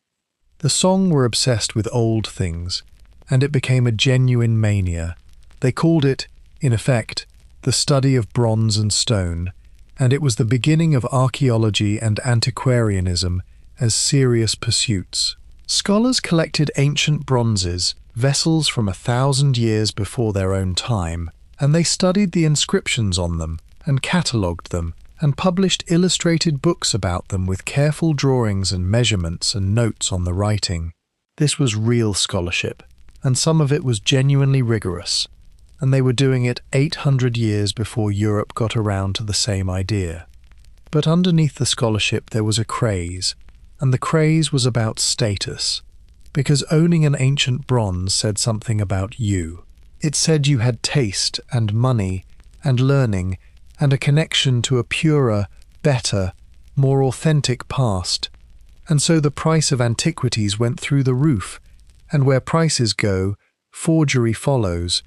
The Song were obsessed with old things, and it became a genuine mania. They called it, in effect, the study of bronze and stone, and it was the beginning of archaeology and antiquarianism as serious pursuits. Scholars collected ancient bronzes, vessels from 1,000 years before their own time, and they studied the inscriptions on them, and catalogued them, and published illustrated books about them with careful drawings and measurements and notes on the writing. This was real scholarship, and some of it was genuinely rigorous, and they were doing it 800 years before Europe got around to the same idea. But underneath the scholarship there was a craze, and the craze was about status, because owning an ancient bronze said something about you. It said you had taste and money and learning and a connection to a purer, better, more authentic past. And so the price of antiquities went through the roof, and where prices go, forgery follows,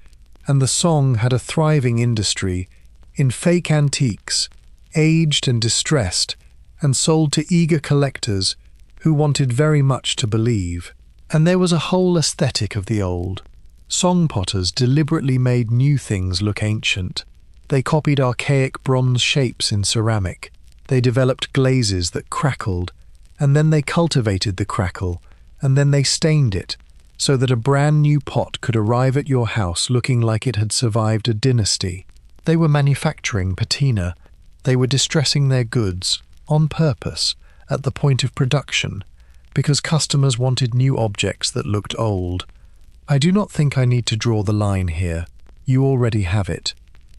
and the song had a thriving industry in fake antiques, aged and distressed, and sold to eager collectors who wanted very much to believe. And there was a whole aesthetic of the old. Song potters deliberately made new things look ancient. They copied archaic bronze shapes in ceramic. They developed glazes that crackled, and then they cultivated the crackle, and then they stained it, so that a brand new pot could arrive at your house looking like it had survived a dynasty. They were manufacturing patina. They were distressing their goods, on purpose, at the point of production, because customers wanted new objects that looked old. I do not think I need to draw the line here. You already have it.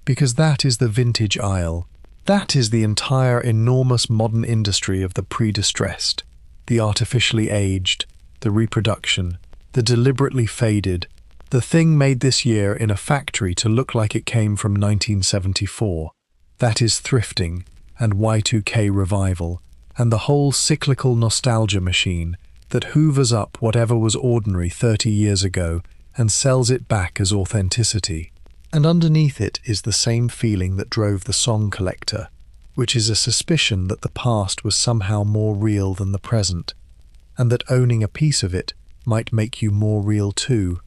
Because that is the vintage aisle. That is the entire enormous modern industry of the pre-distressed, the artificially aged, the reproduction, the deliberately faded, the thing made this year in a factory to look like it came from 1974. That is thrifting and Y2K revival, and the whole cyclical nostalgia machine that hoovers up whatever was ordinary 30 years ago and sells it back as authenticity. And underneath it is the same feeling that drove the song collector, which is a suspicion that the past was somehow more real than the present, and that owning a piece of it might make you more real too.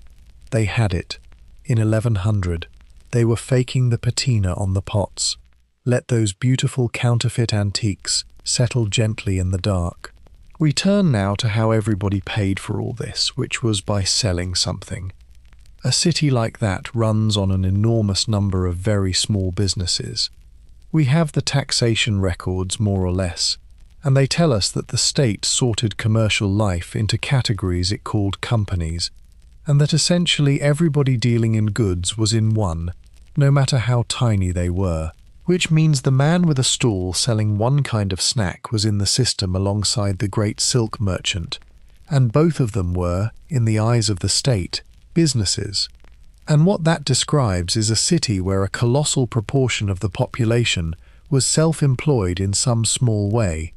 They had it. In 1100, they were faking the patina on the pots. Let those beautiful counterfeit antiques settle gently in the dark. We turn now to how everybody paid for all this, which was by selling something. A city like that runs on an enormous number of very small businesses. We have the taxation records, more or less, and they tell us that the state sorted commercial life into categories it called companies, and that essentially everybody dealing in goods was in one, no matter how tiny they were. Which means the man with a stall selling one kind of snack was in the system alongside the great silk merchant, and both of them were, in the eyes of the state, businesses. And what that describes is a city where a colossal proportion of the population was self-employed in some small way,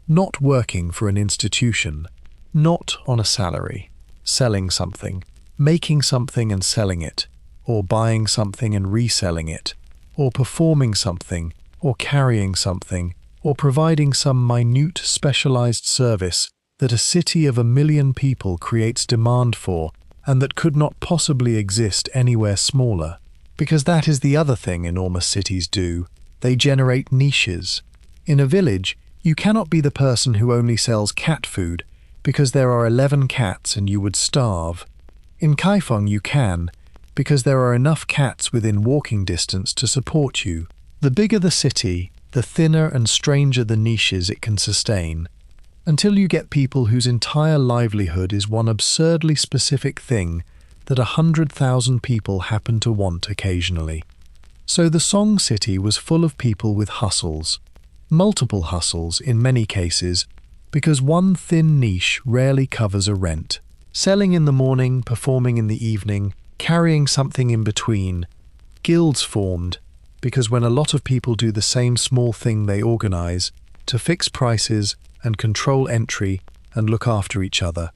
not working for an institution, not on a salary, selling something, making something and selling it, or buying something and reselling it, or performing something, or carrying something, or providing some minute specialized service that a city of 1 million people creates demand for and that could not possibly exist anywhere smaller. Because that is the other thing enormous cities do. They generate niches. In a village, you cannot be the person who only sells cat food because there are 11 cats and you would starve. In Kaifeng you can, because there are enough cats within walking distance to support you. The bigger the city, the thinner and stranger the niches it can sustain, until you get people whose entire livelihood is one absurdly specific thing that 100,000 people happen to want occasionally. So the Song City was full of people with hustles, multiple hustles in many cases, because one thin niche rarely covers a rent. Selling in the morning, performing in the evening, carrying something in between. Guilds formed, because when a lot of people do the same small thing they organize, to fix prices and control entry and look after each other.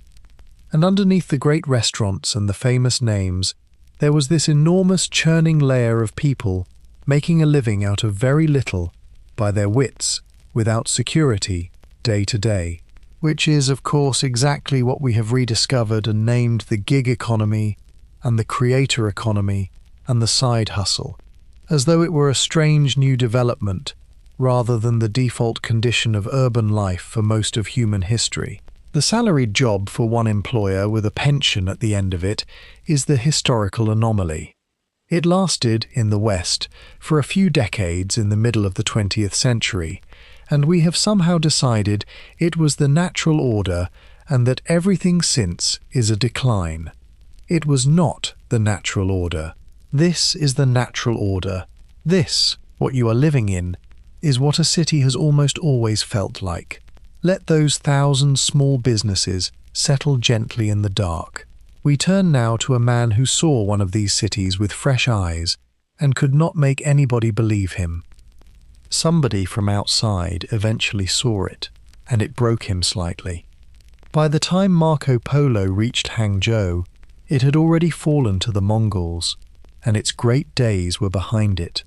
And underneath the great restaurants and the famous names, there was this enormous churning layer of people making a living out of very little by their wits, without security, day to day. Which is, of course, exactly what we have rediscovered and named the gig economy and the creator economy and the side hustle, as though it were a strange new development rather than the default condition of urban life for most of human history. The salaried job for one employer with a pension at the end of it is the historical anomaly. It lasted, in the West, for a few decades in the middle of the 20th century, and we have somehow decided it was the natural order and that everything since is a decline. It was not the natural order. This is the natural order. This, what you are living in, is what a city has almost always felt like. Let those 1,000 small businesses settle gently in the dark. We turn now to a man who saw one of these cities with fresh eyes and could not make anybody believe him. Somebody from outside eventually saw it, and it broke him slightly. By the time Marco Polo reached Hangzhou, it had already fallen to the Mongols, and its great days were behind it.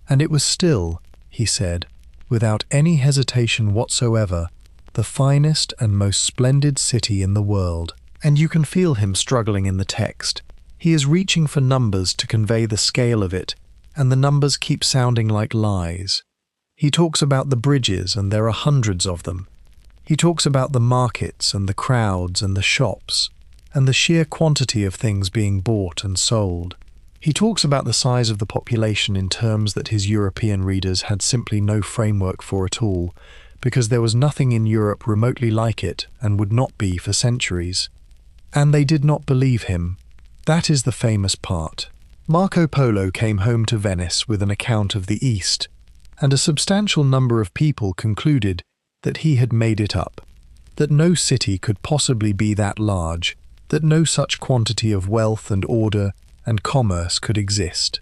And it was still, he said, without any hesitation whatsoever, the finest and most splendid city in the world. And you can feel him struggling in the text. He is reaching for numbers to convey the scale of it, and the numbers keep sounding like lies. He talks about the bridges, and there are hundreds of them. He talks about the markets and the crowds and the shops, and the sheer quantity of things being bought and sold. He talks about the size of the population in terms that his European readers had simply no framework for at all, because there was nothing in Europe remotely like it and would not be for centuries. And they did not believe him. That is the famous part. Marco Polo came home to Venice with an account of the East, and a substantial number of people concluded that he had made it up, that no city could possibly be that large, that no such quantity of wealth and order and commerce could exist.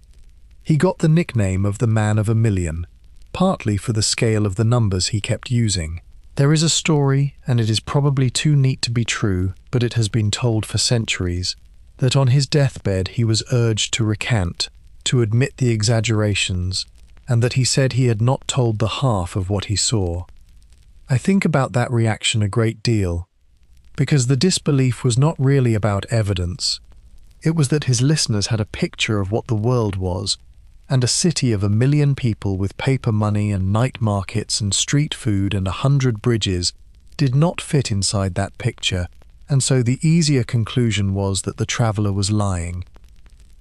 He got the nickname of the Man of a Million, partly for the scale of the numbers he kept using. There is a story, and it is probably too neat to be true, but it has been told for centuries, that on his deathbed he was urged to recant, to admit the exaggerations, and that he said he had not told the half of what he saw. I think about that reaction a great deal, because the disbelief was not really about evidence. It was that his listeners had a picture of what the world was, and a city of 1 million people with paper money and night markets and street food and 100 bridges did not fit inside that picture, and so the easier conclusion was that the traveller was lying.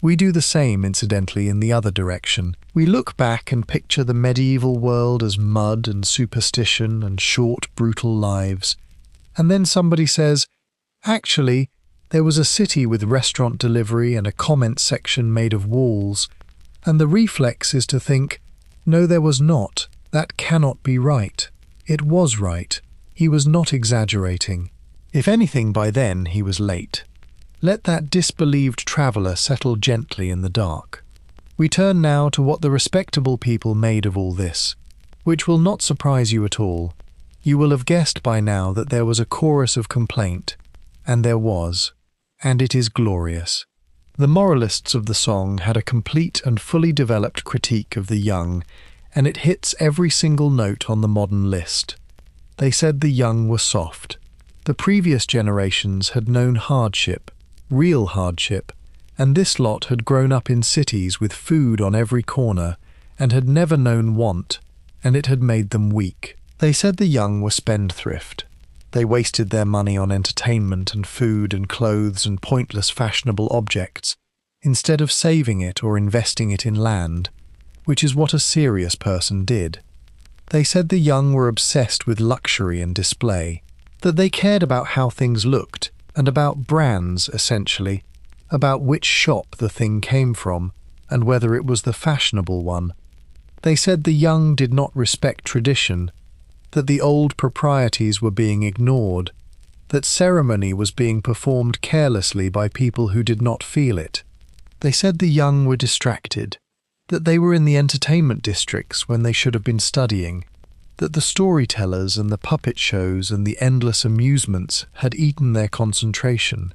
We do the same, incidentally, in the other direction. We look back and picture the medieval world as mud and superstition and short, brutal lives. And then somebody says, actually, there was a city with restaurant delivery and a comment section made of walls. And the reflex is to think, no, there was not. That cannot be right. It was right. He was not exaggerating. If anything, by then he was late. Let that disbelieved traveller settle gently in the dark. We turn now to what the respectable people made of all this, which will not surprise you at all. You will have guessed by now that there was a chorus of complaint, and there was, and it is glorious. The moralists of the song had a complete and fully developed critique of the young, and it hits every single note on the modern list. They said the young were soft. The previous generations had known hardship, real hardship, and this lot had grown up in cities with food on every corner and had never known want, and it had made them weak. They said the young were spendthrift. They wasted their money on entertainment and food and clothes and pointless fashionable objects, instead of saving it or investing it in land, which is what a serious person did. They said the young were obsessed with luxury and display, that they cared about how things looked, and about brands, essentially, about which shop the thing came from, and whether it was the fashionable one. They said the young did not respect tradition, that the old proprieties were being ignored, that ceremony was being performed carelessly by people who did not feel it. They said the young were distracted, that they were in the entertainment districts when they should have been studying, that the storytellers and the puppet shows and the endless amusements had eaten their concentration.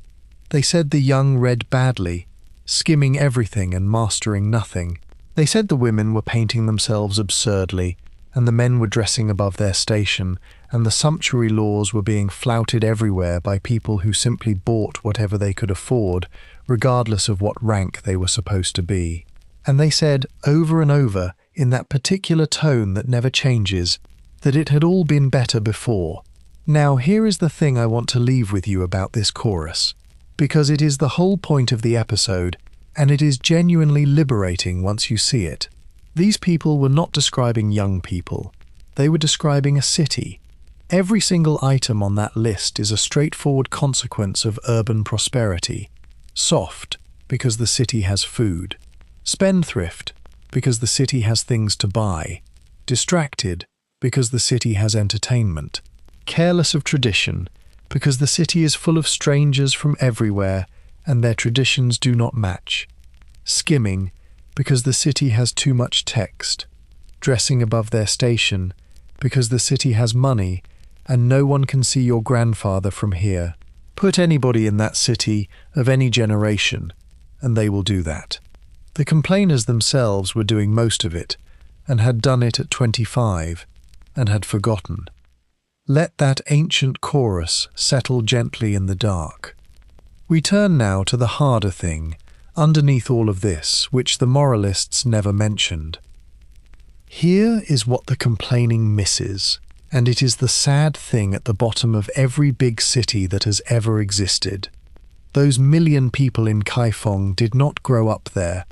They said the young read badly, skimming everything and mastering nothing. They said the women were painting themselves absurdly, and the men were dressing above their station, and the sumptuary laws were being flouted everywhere by people who simply bought whatever they could afford, regardless of what rank they were supposed to be. And they said, over and over, in that particular tone that never changes, that it had all been better before. Now here is the thing I want to leave with you about this chorus, because it is the whole point of the episode, and it is genuinely liberating once you see it. These people were not describing young people. They were describing a city. Every single item on that list is a straightforward consequence of urban prosperity. Soft, because the city has food. Spendthrift, because the city has things to buy. Distracted, because the city has entertainment. Careless of tradition, because the city is full of strangers from everywhere and their traditions do not match. Skimming, because the city has too much text. Dressing above their station, because the city has money and no one can see your grandfather from here. Put anybody in that city of any generation, and they will do that. The complainers themselves were doing most of it, and had done it at 25, and had forgotten. Let that ancient chorus settle gently in the dark. We turn now to the harder thing, underneath all of this, which the moralists never mentioned. Here is what the complaining misses, and it is the sad thing at the bottom of every big city that has ever existed. Those 1,000,000 people in Kaifeng did not grow up there.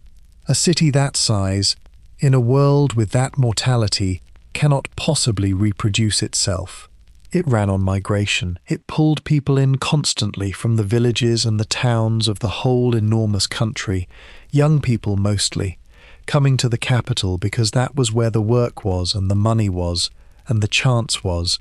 A city that size, in a world with that mortality, cannot possibly reproduce itself. It ran on migration. It pulled people in constantly from the villages and the towns of the whole enormous country, young people mostly, coming to the capital because that was where the work was and the money was and the chance was,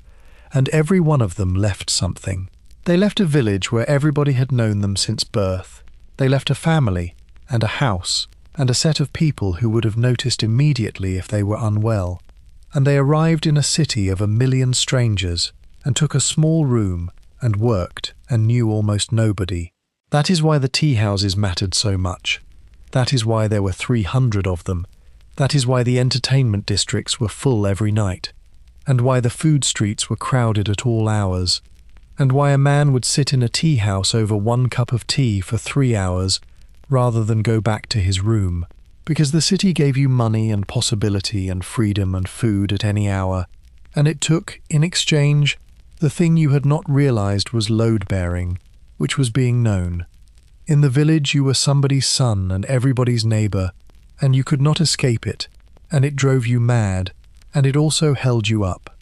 and every one of them left something. They left a village where everybody had known them since birth. They left a family and a house and a set of people who would have noticed immediately if they were unwell. And they arrived in a city of 1,000,000 strangers and took a small room and worked and knew almost nobody. That is why the tea houses mattered so much. That is why there were 300 of them. That is why the entertainment districts were full every night, and why the food streets were crowded at all hours, and why a man would sit in a tea house over 1 cup of tea for 3 hours rather than go back to his room, because the city gave you money and possibility and freedom and food at any hour, and it took, in exchange, the thing you had not realized was load-bearing, which was being known. In the village you were somebody's son and everybody's neighbor, and you could not escape it, and it drove you mad, and it also held you up.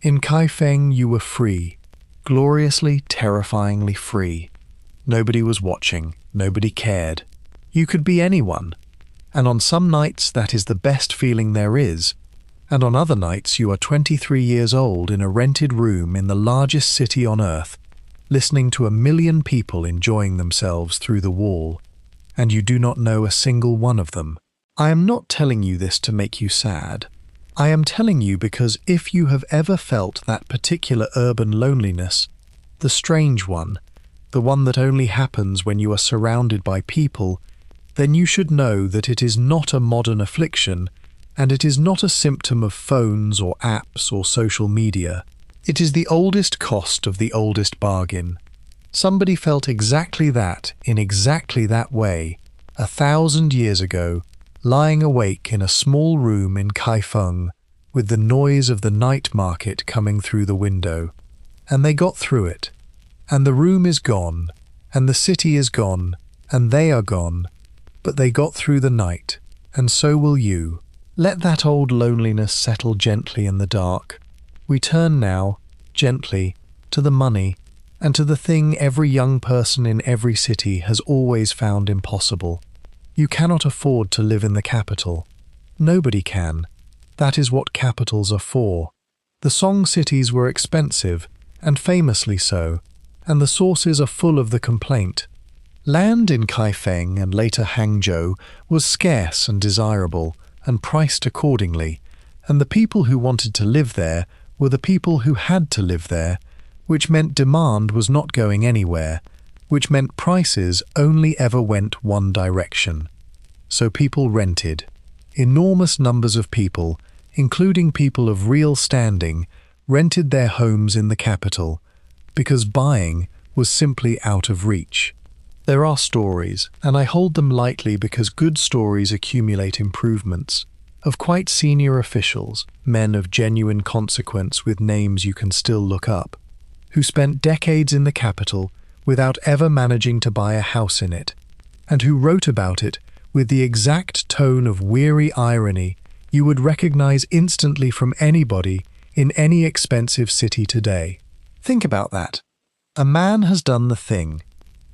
In Kaifeng you were free, gloriously, terrifyingly free. Nobody was watching, nobody cared. You could be anyone, and on some nights that is the best feeling there is, and on other nights you are 23 years old in a rented room in the largest city on earth, listening to 1,000,000 people enjoying themselves through the wall, and you do not know a single one of them. I am not telling you this to make you sad. I am telling you because if you have ever felt that particular urban loneliness, the strange one, the one that only happens when you are surrounded by people, then you should know that it is not a modern affliction, and it is not a symptom of phones or apps or social media. It is the oldest cost of the oldest bargain. Somebody felt exactly that, in exactly that way, 1,000 years ago, lying awake in a small room in Kaifeng, with the noise of the night market coming through the window. And they got through it. And the room is gone, and the city is gone, and they are gone, but they got through the night, and so will you. Let that old loneliness settle gently in the dark. We turn now, gently, to the money, and to the thing every young person in every city has always found impossible. You cannot afford to live in the capital. Nobody can. That is what capitals are for. The Song cities were expensive, and famously so, and the sources are full of the complaint. Land in Kaifeng and later Hangzhou was scarce and desirable, and priced accordingly, and the people who wanted to live there were the people who had to live there, which meant demand was not going anywhere, which meant prices only ever went one direction. So people rented. Enormous numbers of people, including people of real standing, rented their homes in the capital, because buying was simply out of reach. There are stories, and I hold them lightly because good stories accumulate improvements, of quite senior officials, men of genuine consequence with names you can still look up, who spent decades in the capital without ever managing to buy a house in it, and who wrote about it with the exact tone of weary irony you would recognize instantly from anybody in any expensive city today. Think about that. A man has done the thing.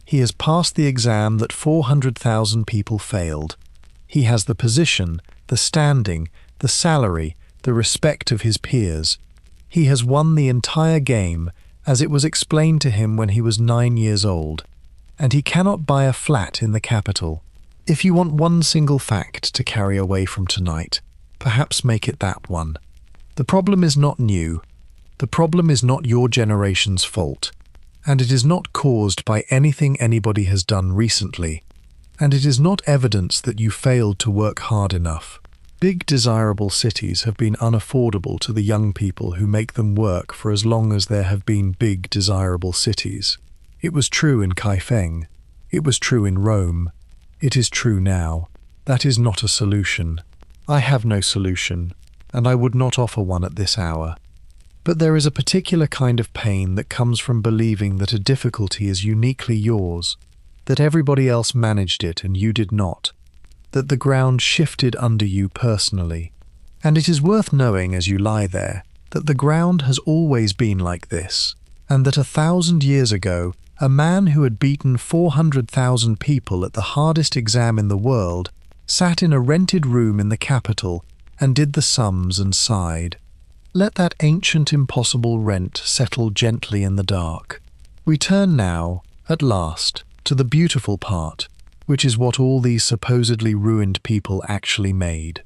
He has passed the exam that 400,000 people failed. He has the position, the standing, the salary, the respect of his peers. He has won the entire game as it was explained to him when he was 9 years old. And he cannot buy a flat in the capital. If you want one single fact to carry away from tonight, perhaps make it that one. The problem is not new. The problem is not your generation's fault. And it is not caused by anything anybody has done recently. And it is not evidence that you failed to work hard enough. Big desirable cities have been unaffordable to the young people who make them work for as long as there have been big desirable cities. It was true in Kaifeng. It was true in Rome. It is true now. That is not a solution. I have no solution, and I would not offer one at this hour. But there is a particular kind of pain that comes from believing that a difficulty is uniquely yours, that everybody else managed it and you did not, that the ground shifted under you personally. And it is worth knowing as you lie there that the ground has always been like this, and that 1,000 years ago, a man who had beaten 400,000 people at the hardest exam in the world sat in a rented room in the capital and did the sums and sighed. Let that ancient impossible rent settle gently in the dark. We turn now, at last, to the beautiful part, which is what all these supposedly ruined people actually made.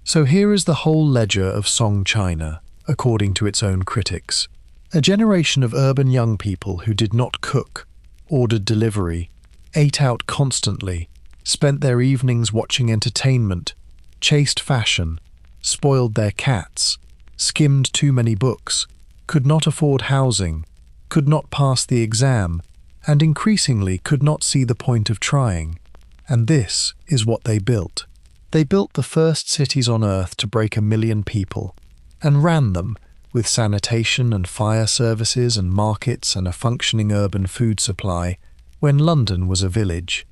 So here is the whole ledger of Song China, according to its own critics. A generation of urban young people who did not cook, ordered delivery, ate out constantly, spent their evenings watching entertainment, chased fashion, spoiled their cats, skimmed too many books, could not afford housing, could not pass the exam, and increasingly could not see the point of trying. And this is what they built. They built the first cities on Earth to break 1 million people, and ran them, with sanitation and fire services and markets and a functioning urban food supply, when London was a village.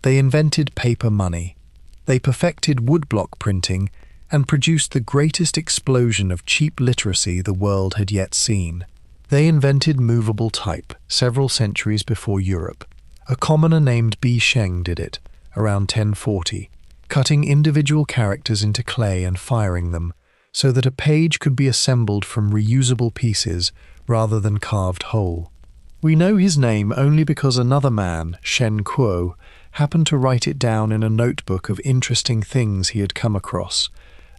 They invented paper money. They perfected woodblock printing and produced the greatest explosion of cheap literacy the world had yet seen. They invented movable type several centuries before Europe. A commoner named Bi Sheng did it, around 1040, cutting individual characters into clay and firing them, so that a page could be assembled from reusable pieces rather than carved whole. We know his name only because another man, Shen Kuo, happened to write it down in a notebook of interesting things he had come across,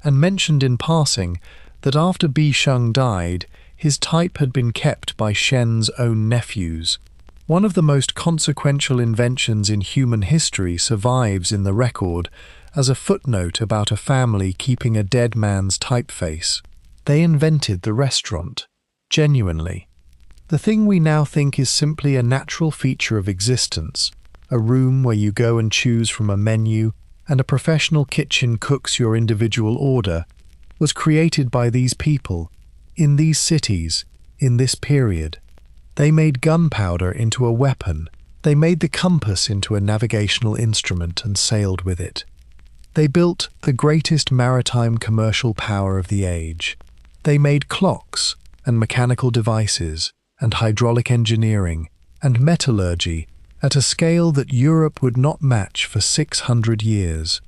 and mentioned in passing that after Bi Sheng died, his type had been kept by Shen's own nephews. One of the most consequential inventions in human history survives in the record as a footnote about a family keeping a dead man's typeface. They invented the restaurant, genuinely. The thing we now think is simply a natural feature of existence, a room where you go and choose from a menu and a professional kitchen cooks your individual order, was created by these people, in these cities, in this period. They made gunpowder into a weapon. They made the compass into a navigational instrument and sailed with it. They built the greatest maritime commercial power of the age. They made clocks and mechanical devices and hydraulic engineering and metallurgy at a scale that Europe would not match for 600 years.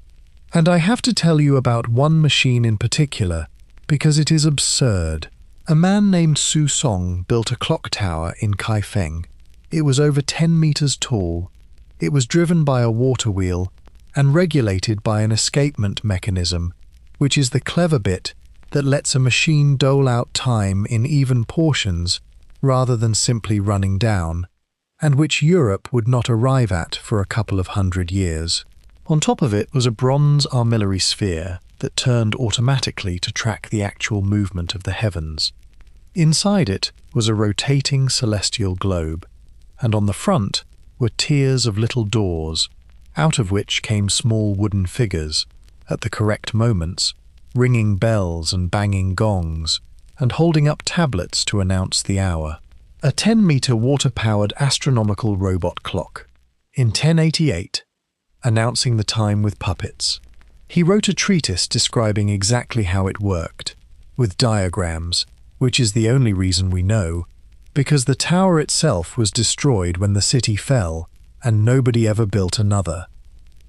And I have to tell you about one machine in particular, because it is absurd. A man named Su Song built a clock tower in Kaifeng. It was over 10 meters tall. It was driven by a water wheel and regulated by an escapement mechanism, which is the clever bit that lets a machine dole out time in even portions rather than simply running down, and which Europe would not arrive at for a couple of 100 years. On top of it was a bronze armillary sphere that turned automatically to track the actual movement of the heavens. Inside it was a rotating celestial globe, and on the front were tiers of little doors, out of which came small wooden figures, at the correct moments, ringing bells and banging gongs, and holding up tablets to announce the hour. A 10-meter water-powered astronomical robot clock, in 1088, announcing the time with puppets. He wrote a treatise describing exactly how it worked, with diagrams, which is the only reason we know, because the tower itself was destroyed when the city fell, and nobody ever built another.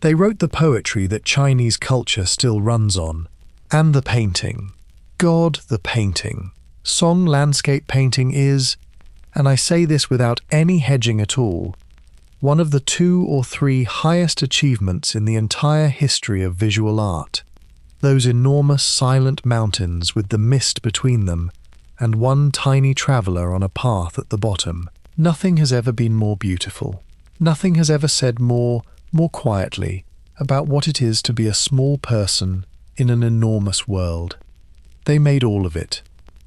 They wrote the poetry that Chinese culture still runs on, and the painting. God, the painting. Song landscape painting is, and I say this without any hedging at all, one of the 2 or 3 highest achievements in the entire history of visual art. Those enormous silent mountains with the mist between them, and one tiny traveller on a path at the bottom. Nothing has ever been more beautiful. Nothing has ever said more quietly about what it is to be a small person in an enormous world. They made all of it.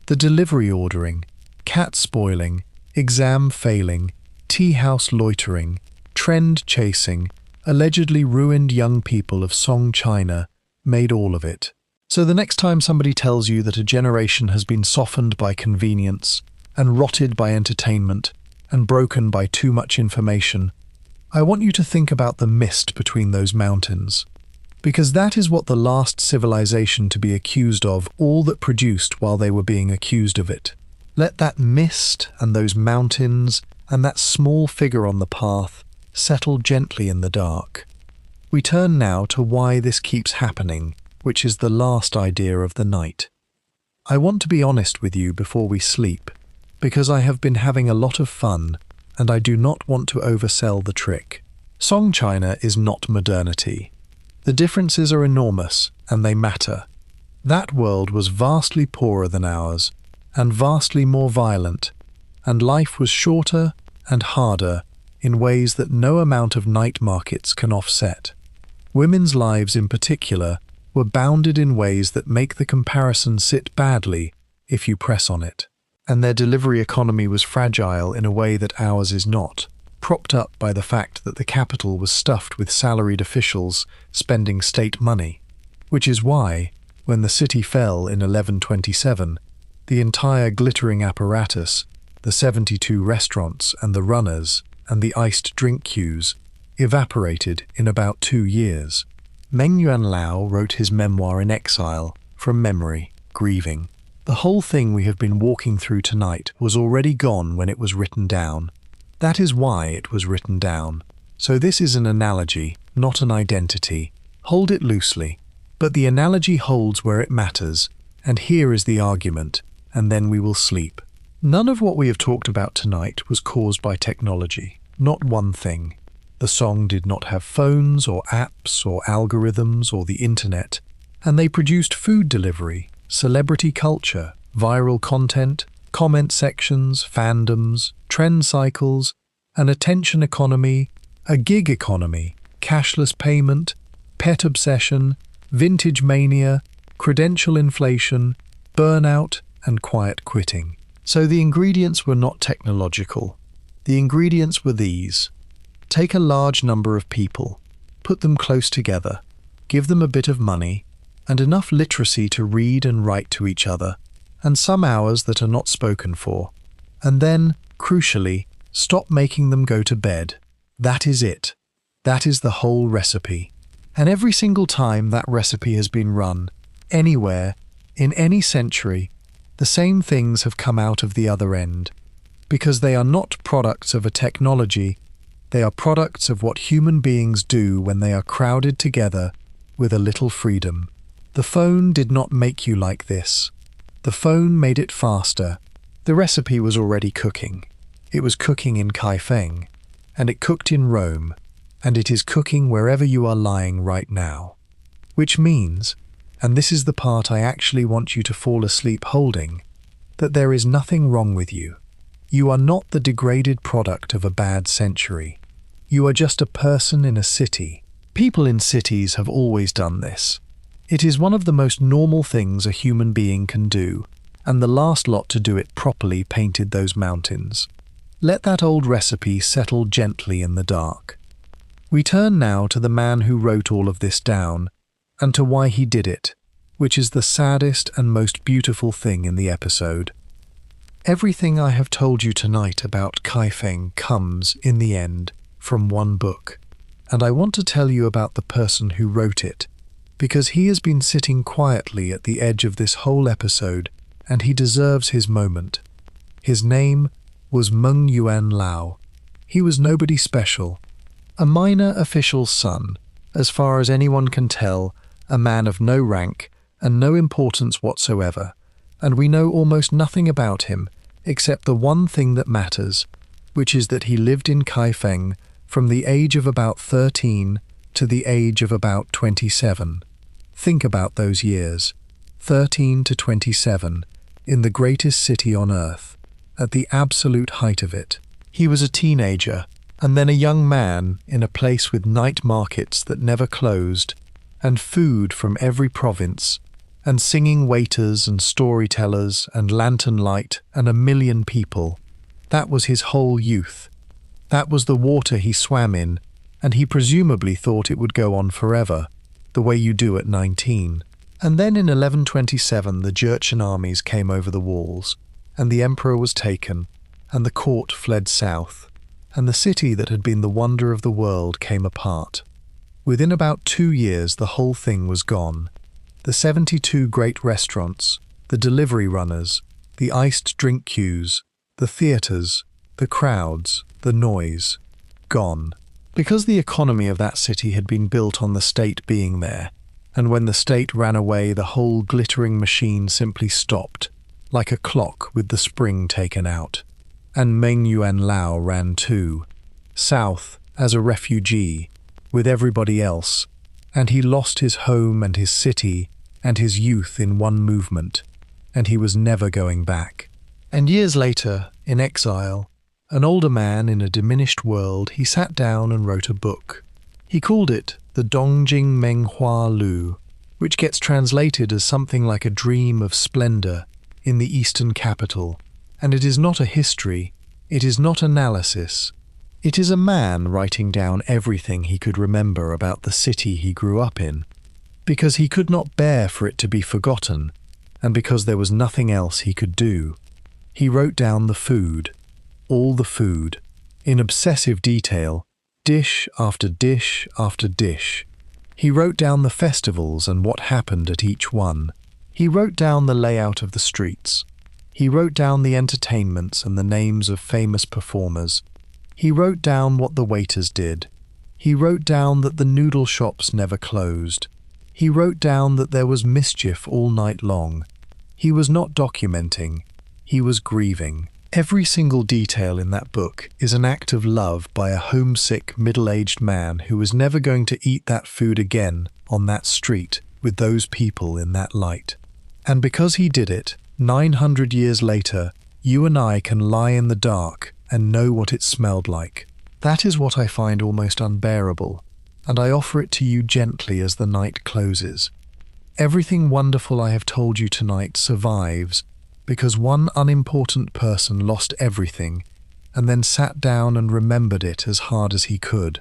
The delivery ordering, cat spoiling, exam failing, tea house loitering, trend chasing, allegedly ruined young people of Song China made all of it. So the next time somebody tells you that a generation has been softened by convenience and rotted by entertainment and broken by too much information, I want you to think about the mist between those mountains, because that is what the last civilization to be accused of all that produced while they were being accused of it. Let that mist and those mountains and that small figure on the path settle gently in the dark. We turn now to why this keeps happening, which is the last idea of the night. I want to be honest with you before we sleep, because I have been having a lot of fun and I do not want to oversell the trick. Song China is not modernity. The differences are enormous and they matter. That world was vastly poorer than ours and vastly more violent, and life was shorter and harder in ways that no amount of night markets can offset. Women's lives in particular were bounded in ways that make the comparison sit badly if you press on it. And their delivery economy was fragile in a way that ours is not, propped up by the fact that the capital was stuffed with salaried officials spending state money, which is why, when the city fell in 1127, the entire glittering apparatus, the 72 restaurants and the runners and the iced drink queues, evaporated in about 2 years. Meng Yuanlao wrote his memoir in exile, from memory, grieving. The whole thing we have been walking through tonight was already gone when it was written down. That is why it was written down. So this is an analogy, not an identity. Hold it loosely. But the analogy holds where it matters, and here is the argument, and then we will sleep. None of what we have talked about tonight was caused by technology. Not one thing. The song did not have phones or apps or algorithms or the internet, and they produced food delivery, celebrity culture, viral content, comment sections, fandoms, trend cycles, an attention economy, a gig economy, cashless payment, pet obsession, vintage mania, credential inflation, burnout, and quiet quitting. So the ingredients were not technological. The ingredients were these. Take a large number of people, put them close together, give them a bit of money, and enough literacy to read and write to each other, and some hours that are not spoken for. And then, crucially, stop making them go to bed. That is it. That is the whole recipe. And every single time that recipe has been run, anywhere, in any century, the same things have come out of the other end. Because they are not products of a technology, they are products of what human beings do when they are crowded together with a little freedom. The phone did not make you like this. The phone made it faster. The recipe was already cooking. It was cooking in Kaifeng, and it cooked in Rome, and it is cooking wherever you are lying right now. Which means, and this is the part I actually want you to fall asleep holding, that there is nothing wrong with you. You are not the degraded product of a bad century. You are just a person in a city. People in cities have always done this. It is one of the most normal things a human being can do, and the last lot to do it properly painted those mountains. Let that old recipe settle gently in the dark. We turn now to the man who wrote all of this down, and to why he did it, which is the saddest and most beautiful thing in the episode. Everything I have told you tonight about Kaifeng comes, in the end, from one book, and I want to tell you about the person who wrote it, because he has been sitting quietly at the edge of this whole episode and he deserves his moment. His name was Meng Yuan Lao. He was nobody special, a minor official's son, as far as anyone can tell, a man of no rank and no importance whatsoever, and we know almost nothing about him except the one thing that matters, which is that he lived in Kaifeng from the age of about 13 to the age of about 27. Think about those years, 13 to 27, in the greatest city on earth, at the absolute height of it. He was a teenager, and then a young man in a place with night markets that never closed, and food from every province, and singing waiters and storytellers and lantern light and a million people. That was his whole youth. That was the water he swam in, and he presumably thought it would go on forever, the way you do at 19. And then in 1127 the Jurchen armies came over the walls, and the emperor was taken, and the court fled south, and the city that had been the wonder of the world came apart. Within about 2 years the whole thing was gone. The 72 great restaurants, the delivery runners, the iced drink queues, the theatres, the crowds, the noise, gone. Because the economy of that city had been built on the state being there, and when the state ran away the whole glittering machine simply stopped, like a clock with the spring taken out. And Meng Yuan Lao ran too, south as a refugee, with everybody else, and he lost his home and his city and his youth in one movement, and he was never going back. And years later, in exile, an older man in a diminished world, he sat down and wrote a book. He called it the Dongjing Menghua Lu, which gets translated as something like a dream of splendor in the eastern capital. And it is not a history, it is not analysis. It is a man writing down everything he could remember about the city he grew up in, because he could not bear for it to be forgotten, and because there was nothing else he could do. He wrote down the food, all the food, in obsessive detail, dish after dish after dish. He wrote down the festivals and what happened at each one. He wrote down the layout of the streets. He wrote down the entertainments and the names of famous performers. He wrote down what the waiters did. He wrote down that the noodle shops never closed. He wrote down that there was mischief all night long. He was not documenting. He was grieving. Every single detail in that book is an act of love by a homesick, middle-aged man who was never going to eat that food again on that street with those people in that light. And because he did it, 900 years later, you and I can lie in the dark and know what it smelled like. That is what I find almost unbearable, and I offer it to you gently as the night closes. Everything wonderful I have told you tonight survives because one unimportant person lost everything and then sat down and remembered it as hard as he could.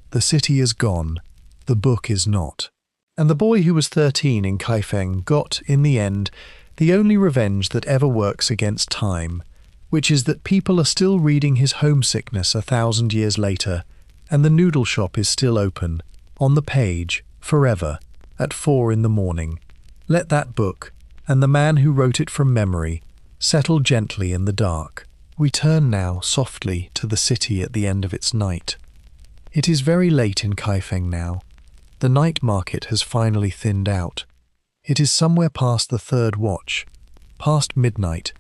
The city is gone, the book is not. And the boy who was 13 in Kaifeng got, in the end, the only revenge that ever works against time, which is that people are still reading his homesickness 1,000 years later, and the noodle shop is still open, on the page, forever, at 4 in the morning. Let that book, and the man who wrote it from memory, settle gently in the dark. We turn now softly to the city at the end of its night. It is very late in Kaifeng now. The night market has finally thinned out. It is somewhere past the 3rd watch, past midnight,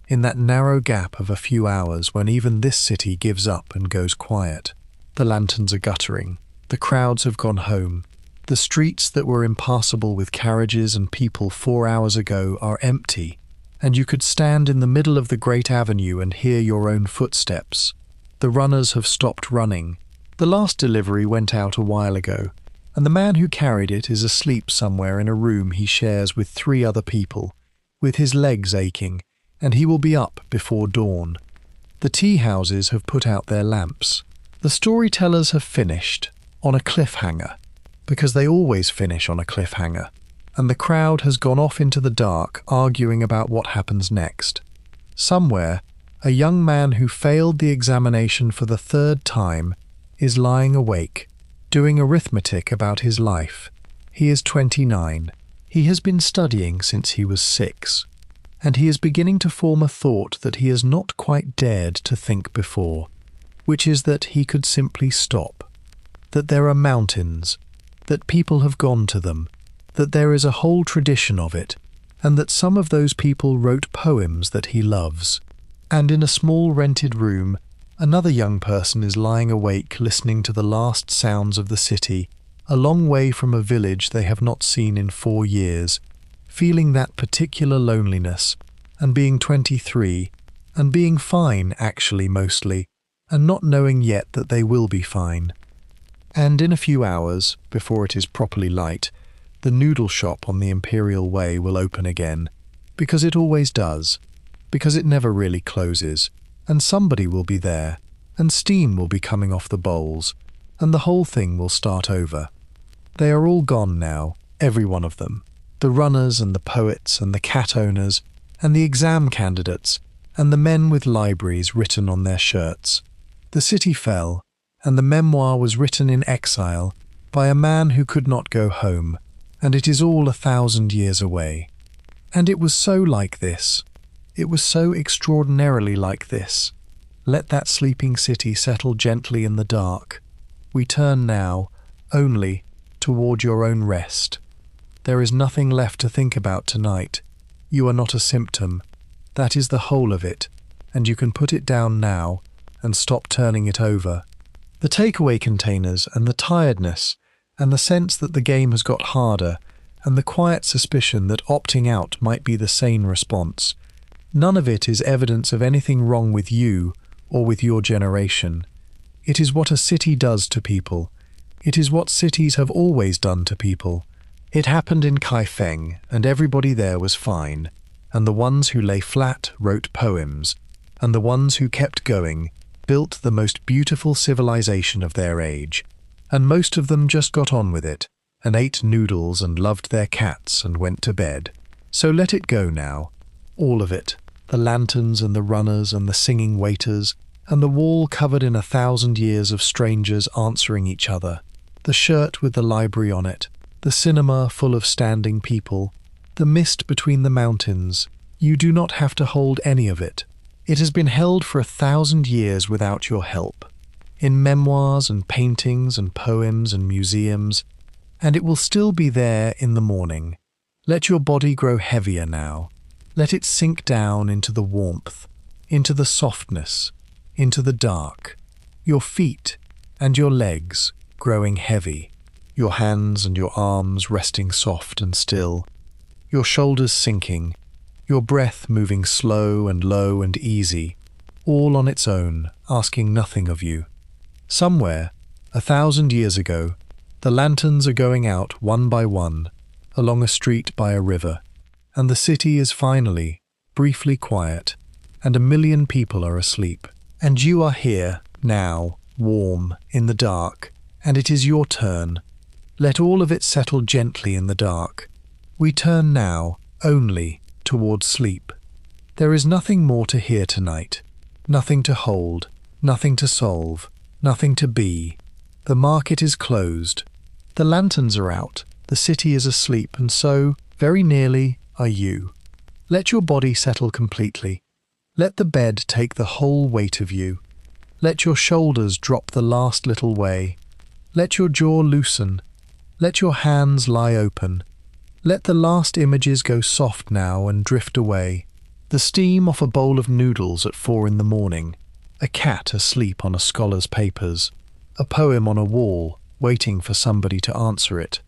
in that narrow gap of a few hours when even this city gives up and goes quiet. The lanterns are guttering. The crowds have gone home. The streets that were impassable with carriages and people 4 hours ago are empty, and you could stand in the middle of the great avenue and hear your own footsteps. The runners have stopped running. The last delivery went out a while ago, and the man who carried it is asleep somewhere in a room he shares with 3 other people, with his legs aching, and he will be up before dawn. The tea houses have put out their lamps. The storytellers have finished, on a cliffhanger, because they always finish on a cliffhanger, and the crowd has gone off into the dark arguing about what happens next. Somewhere, a young man who failed the examination for the 3rd time is lying awake, doing arithmetic about his life. He is 29. He has been studying since he was 6. and he is beginning to form a thought that he has not quite dared to think before, which is that he could simply stop, that there are mountains, that people have gone to them, that there is a whole tradition of it, and that some of those people wrote poems that he loves. And in a small rented room, another young person is lying awake listening to the last sounds of the city, a long way from a village they have not seen in 4 years, feeling that particular loneliness, and being 23, and being fine actually mostly, and not knowing yet that they will be fine. And in a few hours, before it is properly light, the noodle shop on the Imperial Way will open again, because it always does, because it never really closes, and somebody will be there, and steam will be coming off the bowls, and the whole thing will start over. They are all gone now, every one of them. The runners and the poets and the cat owners and the exam candidates and the men with libraries written on their shirts. The city fell, and the memoir was written in exile by a man who could not go home, and it is all 1,000 years away. And it was so like this. It was so extraordinarily like this. Let that sleeping city settle gently in the dark. We turn now, only, toward your own rest. There is nothing left to think about tonight. You are not a symptom. That is the whole of it, and you can put it down now and stop turning it over. The takeaway containers and the tiredness and the sense that the game has got harder and the quiet suspicion that opting out might be the sane response. None of it is evidence of anything wrong with you or with your generation. It is what a city does to people. It is what cities have always done to people. It happened in Kaifeng, and everybody there was fine, and the ones who lay flat wrote poems, and the ones who kept going built the most beautiful civilization of their age, and most of them just got on with it, and ate noodles and loved their cats and went to bed. So let it go now, all of it, the lanterns and the runners and the singing waiters, and the wall covered in 1,000 years of strangers answering each other, the shirt with the library on it, the cinema full of standing people, the mist between the mountains. You do not have to hold any of it. It has been held for 1,000 years without your help, in memoirs and paintings and poems and museums, and it will still be there in the morning. Let your body grow heavier now. Let it sink down into the warmth, into the softness, into the dark. Your feet and your legs growing heavy, your hands and your arms resting soft and still, your shoulders sinking, your breath moving slow and low and easy, all on its own, asking nothing of you. Somewhere, 1,000 years ago, the lanterns are going out one by one, along a street by a river, and the city is finally, briefly quiet, and 1,000,000 people are asleep. And you are here, now, warm, in the dark, and it is your turn. Let all of it settle gently in the dark. We turn now, only, towards sleep. There is nothing more to hear tonight, nothing to hold, nothing to solve, nothing to be. The market is closed. The lanterns are out, the city is asleep, and so, very nearly, are you. Let your body settle completely. Let the bed take the whole weight of you. Let your shoulders drop the last little way. Let your jaw loosen. Let your hands lie open. Let the last images go soft now and drift away. The steam off a bowl of noodles at 4 in the morning. A cat asleep on a scholar's papers. A poem on a wall, waiting for somebody to answer it.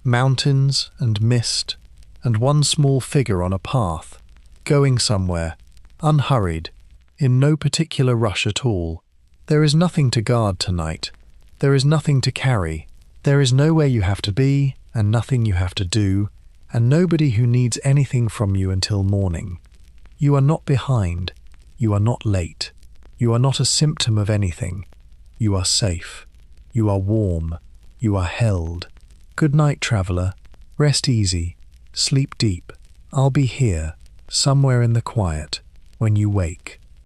Mountains and mist, and one small figure on a path, going somewhere, unhurried, in no particular rush at all. There is nothing to guard tonight. There is nothing to carry. There is nowhere you have to be, and nothing you have to do, and nobody who needs anything from you until morning. You are not behind. You are not late. You are not a symptom of anything. You are safe. You are warm. You are held. Good night, traveller. Rest easy. Sleep deep. I'll be here, somewhere in the quiet, when you wake.